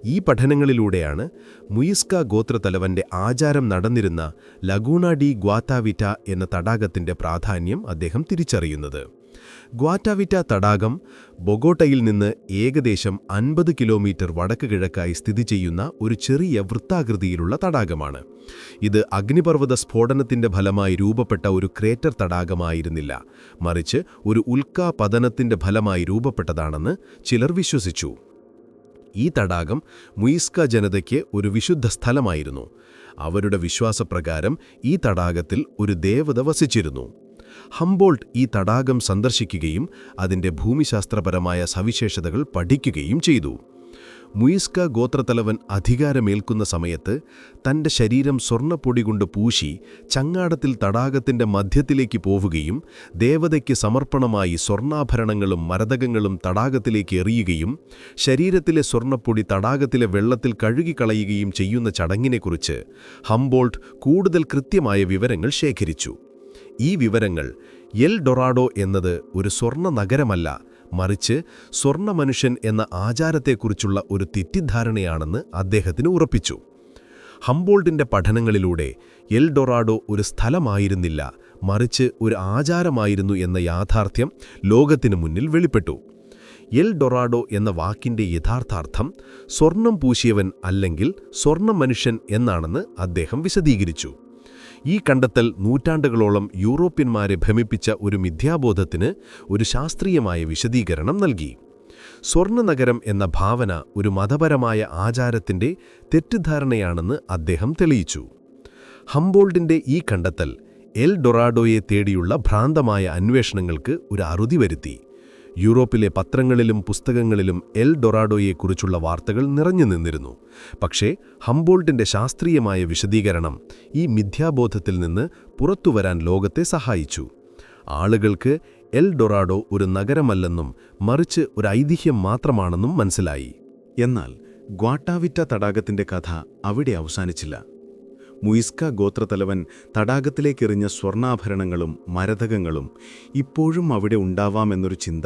S4: ഈ പഠനങ്ങളിലൂടെയാണ് മുയിസ്ക ഗോത്രത്തലവന്റെ ആചാരം നടന്നിരുന്ന ലഗൂണ ഡി ഗ്വാറ്റാവിറ്റ എന്ന തടാകത്തിന്റെ പ്രാധാന്യം അദ്ദേഹം തിരിച്ചറിയുന്നത്. ഗ്വാറ്റാവിറ്റ തടാകം ബൊഗോട്ടയിൽ നിന്ന് ഏകദേശം 50 കിലോമീറ്റർ വടക്ക് കിഴക്കായി സ്ഥിതി ചെയ്യുന്ന ഒരു ചെറിയ വൃത്താകൃതിയിലുള്ള തടാകമാണ്. ഇത് അഗ്നിപർവ്വത സ്ഫോടനത്തിന്റെ ഫലമായി രൂപപ്പെട്ട ഒരു ക്രേറ്റർ തടാകമായിരുന്നില്ല, മറിച്ച് ഒരു ഉൽക്കാപതനത്തിന്റെ ഫലമായി രൂപപ്പെട്ടതാണെന്ന് ചിലർ വിശ്വസിച്ചു. ഈ തടാകം മുയിസ്ക ജനതയ്ക്ക് ഒരു വിശുദ്ധ സ്ഥലമായിരുന്നു. അവരുടെ വിശ്വാസപ്രകാരം ഈ തടാകത്തിൽ ഒരു ദേവത വസിച്ചിരുന്നു. ഹംബോൾട്ട് ഈ തടാകം സന്ദർശിക്കുകയും അതിന്റെ ഭൂമിശാസ്ത്രപരമായ സവിശേഷതകൾ പഠിക്കുകയും ചെയ്തു. മുയിസ്ക ഗോത്രത്തലവൻ അധികാരമേൽക്കുന്ന സമയത്ത് തന്റെ ശരീരം സ്വർണ്ണപ്പൊടി കൊണ്ട് പൂശി ചങ്ങാടത്തിൽ തടാകത്തിന്റെ മധ്യത്തിലേക്ക് പോവുകയും ദേവതയ്ക്ക് സമർപ്പണമായി സ്വർണ്ണാഭരണങ്ങളും മരതകങ്ങളും തടാകത്തിലേക്ക് എറിയുകയും ശരീരത്തിലെ സ്വർണ്ണപ്പൊടി തടാകത്തിലെ വെള്ളത്തിൽ കഴുകിക്കളയുകയും ചെയ്യുന്ന ചടങ്ങിനെക്കുറിച്ച് ഹംബോൾട്ട് കൂടുതൽ കൃത്യമായ വിവരങ്ങൾ ശേഖരിച്ചു. ഈ വിവരങ്ങൾ എൽ ഡൊറാഡോ എന്നത് ഒരു സ്വർണ്ണ നഗരമല്ല, മറിച്ച് സ്വർണ്ണമനുഷ്യൻ എന്ന ആചാരത്തെക്കുറിച്ചുള്ള ഒരു തെറ്റിദ്ധാരണയാണെന്ന് അദ്ദേഹത്തിന് ഉറപ്പിച്ചു. ഹംബോൾട്ടിന്റെ പഠനങ്ങളിലൂടെ എൽ ഡൊറാഡോ ഒരു സ്ഥലമായിരുന്നില്ല, മറിച്ച് ഒരു ആചാരമായിരുന്നു എന്ന യാഥാർത്ഥ്യം ലോകത്തിനു മുന്നിൽ വെളിപ്പെട്ടു. എൽ ഡൊറാഡോ എന്ന വാക്കിന്റെ യഥാർത്ഥാർത്ഥം സ്വർണം പൂശിയവൻ അല്ലെങ്കിൽ സ്വർണ്ണമനുഷ്യൻ എന്നാണെന്ന് അദ്ദേഹം വിശദീകരിച്ചു. ഈ കണ്ടെത്തൽ നൂറ്റാണ്ടുകളോളം യൂറോപ്യന്മാരെ ഭ്രമിപ്പിച്ച ഒരു മിഥ്യാബോധത്തിന് ഒരു ശാസ്ത്രീയമായ വിശദീകരണം നൽകി. സ്വർണ്ണനഗരം എന്ന ഭാവന ഒരു മതപരമായ ആചാരത്തിന്റെ തെറ്റിദ്ധാരണയാണെന്ന് അദ്ദേഹം തെളിയിച്ചു. ഹംബോൾട്ടിന്റെ ഈ കണ്ടെത്തൽ എൽ ഡൊറാഡോയെ തേടിയുള്ള ഭ്രാന്തമായ അന്വേഷണങ്ങൾക്ക് ഒരു അറുതി വരുത്തി. യൂറോപ്പിലെ പത്രങ്ങളിലും പുസ്തകങ്ങളിലും എൽ ഡൊറാഡോയെക്കുറിച്ചുള്ള വാർത്തകൾ നിറഞ്ഞു നിന്നിരുന്നു. പക്ഷേ ഹംബോൾട്ടിന്റെ ശാസ്ത്രീയമായ വിശദീകരണം ഈ മിഥ്യാബോധത്തിൽ നിന്ന് പുറത്തുവരാൻ ലോകത്തെ സഹായിച്ചു. ആളുകൾക്ക് എൽ ഡൊറാഡോ ഒരു നഗരമല്ലെന്നും മറിച്ച് ഒരു ഐതിഹ്യം മാത്രമാണെന്നും മനസ്സിലായി.
S2: എന്നാൽ ഗ്വാട്ടാവിറ്റ തടാകത്തിന്റെ കഥ അവിടെ അവസാനിച്ചില്ല. മുയിസ്ക ഗോത്രത്തലവൻ തടാകത്തിലേക്കെറിഞ്ഞ സ്വർണ്ണാഭരണങ്ങളും മരതകങ്ങളും ഇപ്പോഴും അവിടെ ഉണ്ടാവാമെന്നൊരു ചിന്ത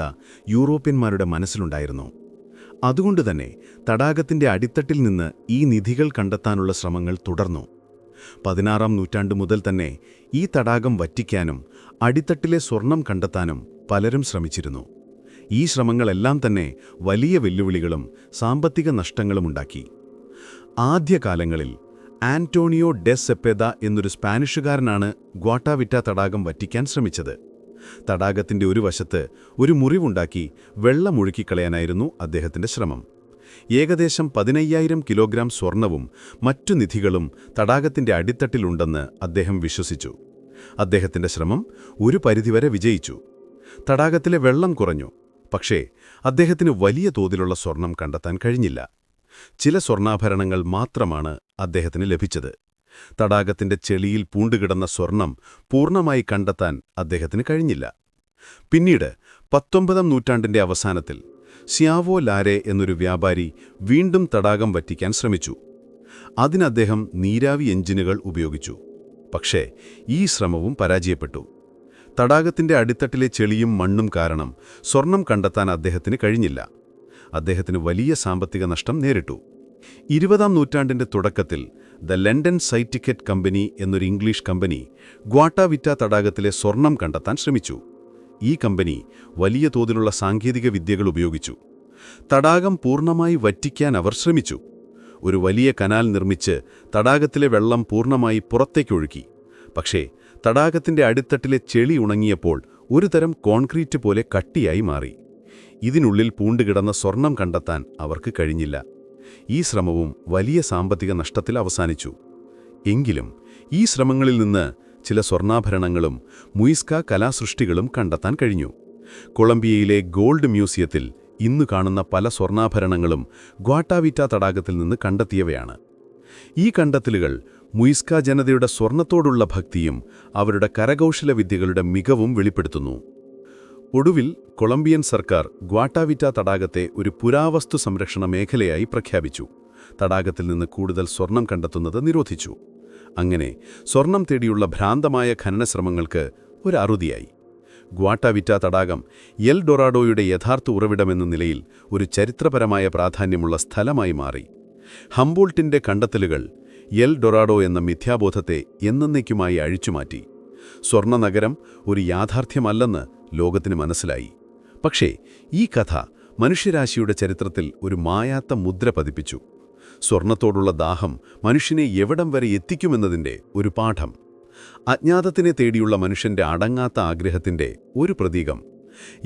S2: യൂറോപ്യന്മാരുടെ മനസ്സിലുണ്ടായിരുന്നു. അതുകൊണ്ടുതന്നെ തടാകത്തിന്റെ അടിത്തട്ടിൽ നിന്ന് ഈ നിധികൾ കണ്ടെത്താനുള്ള ശ്രമങ്ങൾ തുടർന്നു. 16-ാം നൂറ്റാണ്ട് മുതൽ തന്നെ ഈ തടാകം വറ്റിക്കാനും അടിത്തട്ടിലെ സ്വർണം കണ്ടെത്താനും പലരും ശ്രമിച്ചിരുന്നു. ഈ ശ്രമങ്ങളെല്ലാം തന്നെ വലിയ വെല്ലുവിളികളും സാമ്പത്തിക നഷ്ടങ്ങളുമുണ്ടാക്കി. ആദ്യകാലങ്ങളിൽ ആന്റോണിയോ ഡെ സെപ്പെദ എന്നൊരു സ്പാനിഷുകാരനാണ് ഗ്വാട്ടാവിറ്റ തടാകം വറ്റിക്കാൻ ശ്രമിച്ചത്. തടാകത്തിന്റെ ഒരു വശത്ത് ഒരു മുറിവുണ്ടാക്കി വെള്ളമൊഴുക്കിക്കളയാനായിരുന്നു അദ്ദേഹത്തിന്റെ ശ്രമം. ഏകദേശം 15,000 കിലോഗ്രാം സ്വർണവും മറ്റു നിധികളും തടാകത്തിന്റെ അടിത്തട്ടിലുണ്ടെന്ന് അദ്ദേഹം വിശ്വസിച്ചു. അദ്ദേഹത്തിന്റെ ശ്രമം ഒരു പരിധിവരെ വിജയിച്ചു. തടാകത്തിലെ വെള്ളം കുറഞ്ഞു. പക്ഷേ അദ്ദേഹത്തിന് വലിയ തോതിലുള്ള സ്വർണം കണ്ടെത്താൻ കഴിഞ്ഞില്ല. ചില സ്വർണ്ണാഭരണങ്ങൾ മാത്രമാണ് അദ്ദേഹത്തിന് ലഭിച്ചത്. തടാകത്തിന്റെ ചെളിയിൽ പൂണ്ടുകിടന്ന സ്വർണം പൂർണ്ണമായി കണ്ടെത്താൻ അദ്ദേഹത്തിന് കഴിഞ്ഞില്ല. പിന്നീട് 19-ാം നൂറ്റാണ്ടിന്റെ അവസാനത്തിൽ സ്യാവോ ലാരെ എന്നൊരു വ്യാപാരി വീണ്ടും തടാകം വറ്റിക്കാൻ ശ്രമിച്ചു. അതിനദ്ദേഹം നീരാവി എഞ്ചിനുകൾ ഉപയോഗിച്ചു. പക്ഷേ ഈ ശ്രമവും പരാജയപ്പെട്ടു. തടാകത്തിന്റെ അടിത്തട്ടിലെ ചെളിയും മണ്ണും കാരണം സ്വർണം കണ്ടെത്താൻ അദ്ദേഹത്തിന് കഴിഞ്ഞില്ല.
S4: അദ്ദേഹത്തിന് വലിയ സാമ്പത്തിക നഷ്ടം നേരിട്ടു. 20-ാം നൂറ്റാണ്ടിന്റെ തുടക്കത്തിൽ ദ ലണ്ടൻ സൈറ്റിക്കറ്റ് കമ്പനി എന്നൊരു ഇംഗ്ലീഷ് കമ്പനി ഗ്വാട്ടാവിറ്റ തടാകത്തിലെ സ്വർണം കണ്ടെത്താൻ ശ്രമിച്ചു. ഈ കമ്പനി വലിയ തോതിലുള്ള സാങ്കേതിക വിദ്യകൾ ഉപയോഗിച്ചു. തടാകം പൂർണ്ണമായി വറ്റിക്കാൻ അവർ ശ്രമിച്ചു. ഒരു വലിയ കനാൽ നിർമ്മിച്ച് തടാകത്തിലെ വെള്ളം പൂർണ്ണമായി പുറത്തേക്കൊഴുക്കി. പക്ഷേ തടാകത്തിന്റെ അടിത്തട്ടിലെ ചെളി ഉണങ്ങിയപ്പോൾ ഒരുതരം കോൺക്രീറ്റ് പോലെ കട്ടിയായി മാറി. ഇതിനുള്ളിൽ പൂണ്ടുകിടന്ന സ്വർണം കണ്ടെത്താൻ അവർക്ക് കഴിഞ്ഞില്ല. ഈ ശ്രമവും വലിയ സാമ്പത്തിക നഷ്ടത്തിൽ അവസാനിച്ചു. എങ്കിലും ഈ ശ്രമങ്ങളിൽ നിന്ന് ചില സ്വർണ്ണാഭരണങ്ങളും മുയിസ്ക കലാസൃഷ്ടികളും കണ്ടെത്താൻ കഴിഞ്ഞു. കൊളംബിയയിലെ ഗോൾഡ് മ്യൂസിയത്തിൽ ഇന്നു കാണുന്ന പല സ്വർണ്ണാഭരണങ്ങളും ഗ്വാട്ടാവിറ്റ തടാകത്തിൽ നിന്ന് കണ്ടെത്തിയവയാണ്. ഈ കണ്ടെത്തലുകൾ മുയിസ്ക ജനതയുടെ സ്വർണത്തോടുള്ള ഭക്തിയും അവരുടെ കരകൗശല വിദ്യകളുടെ മികവും വെളിപ്പെടുത്തുന്നു. ഒടുവിൽ കൊളംബിയൻ സർക്കാർ ഗ്വാട്ടാവിറ്റ തടാകത്തെ ഒരു പുരാവസ്തു സംരക്ഷണ മേഖലയായി പ്രഖ്യാപിച്ചു. തടാകത്തിൽ നിന്ന് കൂടുതൽ സ്വർണം കണ്ടെത്തുന്നത് നിരോധിച്ചു. അങ്ങനെ സ്വർണം തേടിയുള്ള ഭ്രാന്തമായ ഖനനശ്രമങ്ങൾക്ക് ഒരു അറുതിയായി. ഗ്വാട്ടാവിറ്റ തടാകം എൽ ഡൊറാഡോയുടെ യഥാർത്ഥ ഉറവിടമെന്ന നിലയിൽ ഒരു ചരിത്രപരമായ പ്രാധാന്യമുള്ള സ്ഥലമായി മാറി. ഹംബോൾട്ടിന്റെ കണ്ടെത്തലുകൾ എൽ ഡൊറാഡോ എന്ന മിഥ്യാബോധത്തെ എന്നേക്കുമായി അഴിച്ചുമാറ്റി. സ്വർണ്ണ നഗരം ഒരു യാഥാർത്ഥ്യമല്ലെന്ന് ലോകത്തിന് മനസ്സിലായി. പക്ഷേ ഈ കഥ മനുഷ്യരാശിയുടെ ചരിത്രത്തിൽ ഒരു മായാത്ത മുദ്ര പതിപ്പിച്ചു. സ്വർണത്തോടുള്ള ദാഹം മനുഷ്യനെ എവിടം വരെ എത്തിക്കുമെന്നതിൻ്റെ ഒരു പാഠം. അജ്ഞാതത്തിനെ തേടിയുള്ള മനുഷ്യന്റെ അടങ്ങാത്ത ആഗ്രഹത്തിന്റെ ഒരു പ്രതീകം.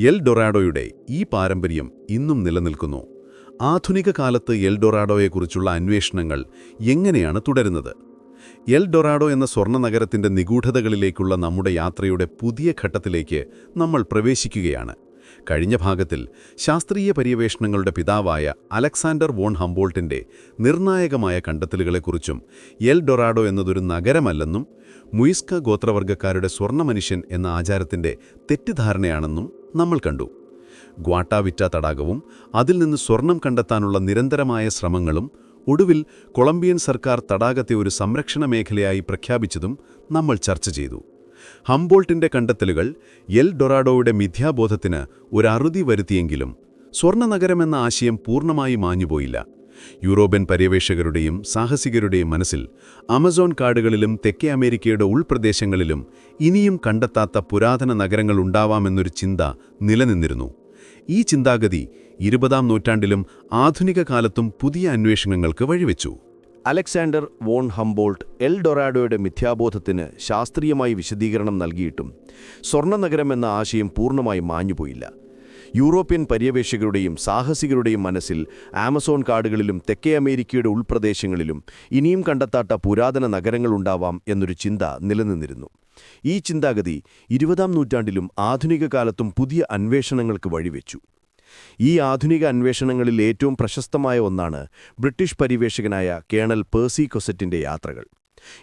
S4: എൽ ഡൊറാഡോയുടെ ഈ പാരമ്പര്യം ഇന്നും നിലനിൽക്കുന്നു. ആധുനിക കാലത്ത് എൽ ഡൊറാഡോയെക്കുറിച്ചുള്ള അന്വേഷണങ്ങൾ എങ്ങനെയാണ് തുടരുന്നത്? എൽ ഡൊറാഡോ എന്ന സ്വർണ്ണ നഗരത്തിന്റെ നിഗൂഢതകളിലേക്കുള്ള നമ്മുടെ യാത്രയുടെ പുതിയ ഘട്ടത്തിലേക്ക് നമ്മൾ പ്രവേശിക്കുകയാണ്. കഴിഞ്ഞ ഭാഗത്തിൽ ശാസ്ത്രീയ പര്യവേഷണങ്ങളുടെ പിതാവായ അലക്സാണ്ടർ വോൺ ഹംബോൾട്ടിന്റെ നിർണായകമായ കണ്ടെത്തലുകളെക്കുറിച്ചും എൽ ഡൊറാഡോ എന്നതൊരു നഗരമല്ലെന്നും മുയിസ്ക ഗോത്രവർഗ്ഗക്കാരുടെ സ്വർണ്ണമനുഷ്യൻ എന്ന ആചാരത്തിന്റെ തെറ്റിദ്ധാരണയാണെന്നും നമ്മൾ കണ്ടു. ഗ്വാട്ടാവിറ്റ തടാകവും അതിൽ നിന്ന് സ്വർണം കണ്ടെത്താനുള്ള നിരന്തരമായ ശ്രമങ്ങളും ഒടുവിൽ കൊളംബിയൻ സർക്കാർ തടാകത്തെ ഒരു സംരക്ഷണ മേഖലയായി പ്രഖ്യാപിച്ചതും നമ്മൾ ചർച്ച ചെയ്തു. ഹംബോൾട്ടിന്റെ കണ്ടെത്തലുകൾ എൽ ഡൊറാഡോയുടെ മിഥ്യാബോധത്തിന് ഒരു അറുതി വരുത്തിയെങ്കിലും സ്വർണ്ണനഗരമെന്ന ആശയം പൂർണ്ണമായി മാഞ്ഞുപോയില്ല. യൂറോപ്യൻ പര്യവേഷകരുടെയും സാഹസികരുടെയും മനസ്സിൽ ആമസോൺ കാടുകളിലും തെക്കേ അമേരിക്കയുടെ ഉൾപ്രദേശങ്ങളിലും ഇനിയും കണ്ടെത്താത്ത പുരാതന നഗരങ്ങളുണ്ടാവാമെന്നൊരു ചിന്ത നിലനിന്നിരുന്നു. ഈ ചിന്താഗതി 20-ാം നൂറ്റാണ്ടിലും ആധുനിക കാലത്തും പുതിയ അന്വേഷണങ്ങൾക്ക് വഴിവെച്ചു.
S6: അലക്സാണ്ടർ വോൺ ഹംബോൾട്ട് എൽ ഡൊറാഡോയുടെ മിഥ്യാബോധത്തിന് ശാസ്ത്രീയമായി വിശദീകരണം നൽകിയിട്ടും സ്വർണ്ണനഗരം എന്ന ആശയം പൂർണ്ണമായി മാഞ്ഞുപോയില്ല. യൂറോപ്യൻ പര്യവേഷകരുടെയും സാഹസികരുടെയും മനസ്സിൽ ആമസോൺ കാടുകളിലും തെക്കേ അമേരിക്കയുടെ ഉൾപ്രദേശങ്ങളിലും ഇനിയും കണ്ടെത്താത്ത പുരാതന നഗരങ്ങളുണ്ടാവാം എന്നൊരു ചിന്ത നിലനിന്നിരുന്നു. ഈ ചിന്താഗതി 20-ാം നൂറ്റാണ്ടിലും ആധുനിക കാലത്തും പുതിയ അന്വേഷണങ്ങൾക്ക് വഴിവെച്ചു. ഈ ആധുനിക അന്വേഷണങ്ങളിൽ ഏറ്റവും പ്രശസ്തമായ ഒന്നാണ് ബ്രിട്ടീഷ് പര്യവേഷകനായ കേണൽ പേഴ്സി കൊസറ്റിന്റെ യാത്രകൾ.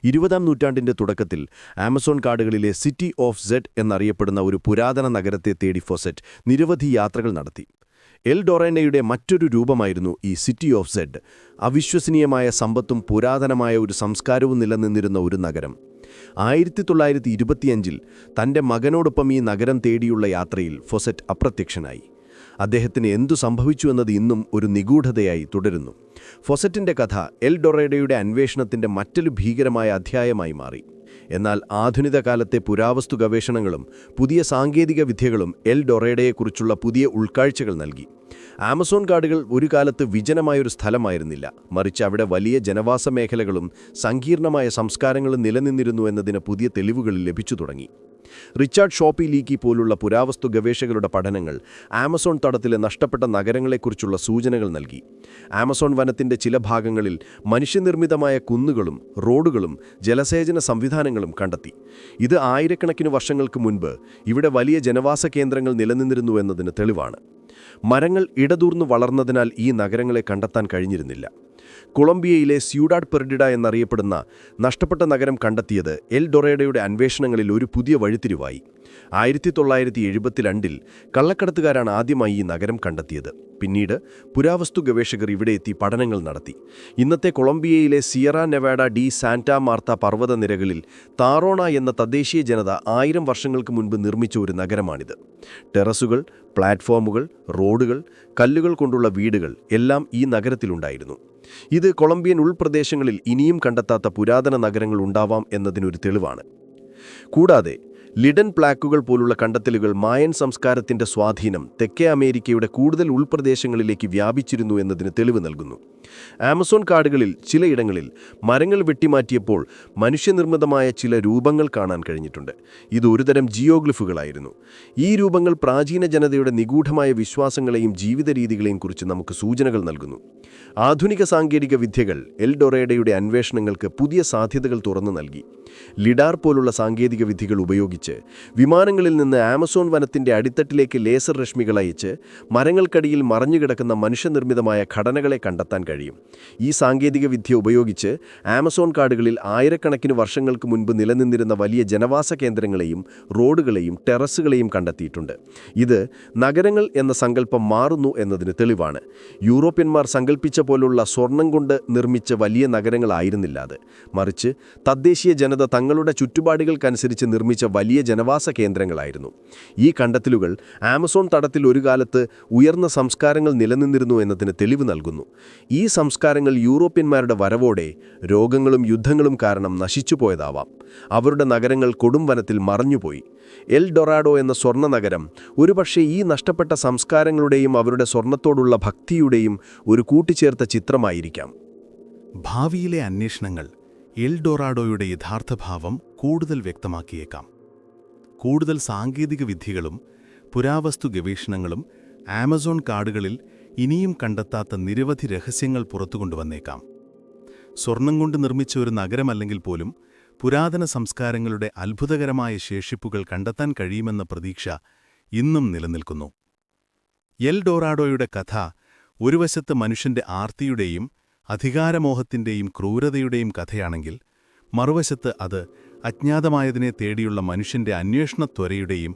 S6: 20-ാം നൂറ്റാണ്ടിന്റെ തുടക്കത്തിൽ ആമസോൺ കാടുകളിലെ സിറ്റി ഓഫ് സെഡ് എന്നറിയപ്പെടുന്ന ഒരു പുരാതന നഗരത്തെ തേടി ഫൊസറ്റ് നിരവധി യാത്രകൾ നടത്തി. എൽ ഡൊറാഡോയുടെ മറ്റൊരു രൂപമായിരുന്നു ഈ സിറ്റി ഓഫ് സെഡ്. അവിശ്വസനീയമായ സമ്പത്തും പുരാതനമായ ഒരു സംസ്കാരവും നിലനിന്നിരുന്ന ഒരു നഗരം. 1925-ൽ തന്റെ മകനോടൊപ്പം ഈ നഗരം തേടിയുള്ള യാത്രയിൽ ഫൊസറ്റ് അപ്രത്യക്ഷനായി. അദ്ദേഹത്തിന് എന്തു സംഭവിച്ചു എന്നത് ഇന്നും ഒരു നിഗൂഢതയായി തുടരുന്നു. ഫൊസറ്റിന്റെ കഥ എൽ ഡൊറാഡോയുടെ അന്വേഷണത്തിന്റെ മറ്റൊരു ഭീകരമായ അധ്യായമായി മാറി. എന്നാൽ ആധുനിക കാലത്തെ പുരാവസ്തു ഗവേഷണങ്ങളും പുതിയ സാങ്കേതിക വിദ്യകളും എൽ ഡൊറാഡോയെക്കുറിച്ചുള്ള പുതിയ ഉൾക്കാഴ്ചകൾ നൽകി. ആമസോൺ കാടുകൾ ഒരു കാലത്ത് വിജനമായൊരു സ്ഥലമായിരുന്നില്ല, മറിച്ച് അവിടെ വലിയ ജനവാസ മേഖലകളും സങ്കീർണമായ സംസ്കാരങ്ങളും നിലനിന്നിരുന്നു എന്നതിന് പുതിയ തെളിവുകൾ ലഭിച്ചു തുടങ്ങി. റിച്ചാർഡ് ഷോപ്പി ലീക്കി പോലുള്ള പുരാവസ്തു ഗവേഷകരുടെ പഠനങ്ങൾ ആമസോൺ തടത്തിലെ നഷ്ടപ്പെട്ട നഗരങ്ങളെക്കുറിച്ചുള്ള സൂചനകൾ നൽകി. ആമസോൺ വനത്തിന്റെ ചില ഭാഗങ്ങളിൽ മനുഷ്യനിർമ്മിതമായ കുന്നുകളും റോഡുകളും ജലസേചന സംവിധാനങ്ങളും കണ്ടെത്തി. ഇത് ആയിരക്കണക്കിന് വർഷങ്ങൾക്ക് മുൻപ് ഇവിടെ വലിയ ജനവാസ കേന്ദ്രങ്ങൾ നിലനിന്നിരുന്നു എന്നതിന് തെളിവാണ്. മരങ്ങൾ ഇടതൂർന്നു വളർന്നതിനാൽ ഈ നഗരങ്ങളെ കണ്ടെത്താൻ കഴിഞ്ഞിരുന്നില്ല. കൊളംബിയയിലെ സ്യൂഡാഡ് പെർഡിഡ എന്നറിയപ്പെടുന്ന നഷ്ടപ്പെട്ട നഗരം കണ്ടെത്തിയത് എൽ ഡൊറാഡോയുടെ അന്വേഷണങ്ങളിൽ ഒരു പുതിയ വഴിത്തിരിവായി. 1972 കള്ളക്കടത്തുകാരാണ് ആദ്യമായി ഈ നഗരം കണ്ടെത്തിയത്. പിന്നീട് പുരാവസ്തു ഗവേഷകർ ഇവിടെ എത്തി പഠനങ്ങൾ നടത്തി. ഇന്നത്തെ കൊളംബിയയിലെ Sierra Nevada de Santa Marta പർവ്വതനിരകളിൽ താറോണ എന്ന തദ്ദേശീയ ജനത 1000 വർഷങ്ങൾക്ക് മുൻപ് നിർമ്മിച്ച ഒരു നഗരമാണിത്. ടെറസുകൾ, പ്ലാറ്റ്ഫോമുകൾ, റോഡുകൾ, കല്ലുകൾ കൊണ്ടുള്ള വീടുകൾ എല്ലാം ഈ നഗരത്തിലുണ്ടായിരുന്നു. ഇത് കൊളംബിയൻ ഉൾപ്രദേശങ്ങളിൽ ഇനിയും കണ്ടെത്താത്ത പുരാതന നഗരങ്ങൾ ഉണ്ടാവാം എന്നതിനൊരു തെളിവാണ്. കൂടാതെ ലിഡൻ പ്ലാക്കുകൾ പോലുള്ള കണ്ടെത്തലുകൾ മായൻ സംസ്കാരത്തിന്റെ സ്വാധീനം തെക്കേ അമേരിക്കയുടെ കൂടുതൽ ഉൾപ്രദേശങ്ങളിലേക്ക് വ്യാപിച്ചിരുന്നു എന്നതിന് തെളിവ് നൽകുന്നു. ആമസോൺ കാടുകളിൽ ചിലയിടങ്ങളിൽ മരങ്ങൾ വെട്ടിമാറ്റിയപ്പോൾ മനുഷ്യനിർമ്മിതമായ ചില രൂപങ്ങൾ കാണാൻ കഴിഞ്ഞിട്ടുണ്ട്. ഇത് ഒരുതരം ജിയോഗ്ലിഫുകളായിരുന്നു. ഈ രൂപങ്ങൾ പ്രാചീന ജനതയുടെ നിഗൂഢമായ വിശ്വാസങ്ങളെയും ജീവിത രീതികളെയും കുറിച്ച് നമുക്ക് സൂചനകൾ നൽകുന്നു. ആധുനിക സാങ്കേതിക വിദ്യകൾ എൽ ഡൊറാഡോയുടെ അന്വേഷണങ്ങൾക്ക് പുതിയ സാധ്യതകൾ തുറന്നു നൽകി. ലിഡാർ പോലുള്ള സാങ്കേതിക വിദ്യകൾ ഉപയോഗിച്ച് വിമാനങ്ങളിൽ നിന്ന് ആമസോൺ വനത്തിന്റെ അടിത്തട്ടിലേക്ക് ലേസർ രശ്മികൾ അയച്ച് മരങ്ങൾക്കടിയിൽ മറഞ്ഞുകിടക്കുന്ന മനുഷ്യനിർമ്മിതമായ ഘടനകളെ കണ്ടെത്താൻ കഴിയും. ഈ സാങ്കേതിക വിദ്യ ഉപയോഗിച്ച് ആമസോൺ കാടുകളിൽ ആയിരക്കണക്കിന് വർഷങ്ങൾക്ക് മുൻപ് നിലനിന്നിരുന്ന വലിയ ജനവാസ കേന്ദ്രങ്ങളെയും റോഡുകളെയും ടെറസുകളെയും കണ്ടെത്തിയിട്ടുണ്ട്. ഇത് നഗരങ്ങൾ എന്ന സങ്കല്പം മാറുന്നു എന്നതിന് തെളിവാണ്. യൂറോപ്യന്മാർ സങ്കല്പിച്ച പോലുള്ള സ്വർണം കൊണ്ട് നിർമ്മിച്ച വലിയ നഗരങ്ങളായിരുന്നില്ല അത്. മറിച്ച് തദ്ദേശീയ ജനത തങ്ങളുടെ ചുറ്റുപാടുകൾക്കനുസരിച്ച് നിർമ്മിച്ച വലിയ ജനവാസ കേന്ദ്രങ്ങളായിരുന്നു. ഈ കണ്ടെത്തലുകൾ ആമസോൺ തടത്തിൽ ഒരു കാലത്ത് ഉയർന്ന സംസ്കാരങ്ങൾ നിലനിന്നിരുന്നു എന്നതിന് തെളിവ് നൽകുന്നു. ഈ സംസ്കാരങ്ങൾ യൂറോപ്യന്മാരുടെ വരവോടെ രോഗങ്ങളും യുദ്ധങ്ങളും കാരണം നശിച്ചുപോയതാവാം. അവരുടെ നഗരങ്ങൾ കൊടും വനത്തിൽ മറഞ്ഞുപോയി. എൽ ഡൊറാഡോ എന്ന സ്വർണ്ണ നഗരം ഒരുപക്ഷെ ഈ നഷ്ടപ്പെട്ട സംസ്കാരങ്ങളുടെയും അവരുടെ സ്വർണ്ണത്തോടുള്ള ഭക്തിയുടെയും ഒരു കൂട്ടിച്ചേർത്ത ചിത്രമായിരിക്കാം.
S4: ഭാവിയിലെ അന്വേഷണങ്ങൾ എൽ ഡൊറാഡോയുടെ യഥാർത്ഥ ഭാവം കൂടുതൽ വ്യക്തമാക്കിയേക്കാം. കൂടുതൽ സാങ്കേതിക വിദ്യകളും പുരാവസ്തു ഗവേഷണങ്ങളും ആമസോൺ കാടുകളിൽ ഇനിയും കണ്ടെത്താത്ത നിരവധി രഹസ്യങ്ങൾ പുറത്തുകൊണ്ടുവന്നേക്കാം. സ്വർണം കൊണ്ട് നിർമ്മിച്ച ഒരു നഗരമല്ലെങ്കിൽ പോലും പുരാതന സംസ്കാരങ്ങളുടെ അത്ഭുതകരമായ ശേഷിപ്പുകൾ കണ്ടെത്താൻ കഴിയുമെന്ന പ്രതീക്ഷ ഇന്നും നിലനിൽക്കുന്നു. എൽ ഡൊറാഡോയുടെ കഥ ഒരു വശത്ത് മനുഷ്യന്റെ ആർത്തിയുടെയും അധികാരമോഹത്തിന്റെയും ക്രൂരതയുടെയും കഥയാണെങ്കിൽ മറുവശത്ത് അത് അജ്ഞാതമായതിനെ തേടിയുള്ള മനുഷ്യന്റെ അന്വേഷണത്വരയുടെയും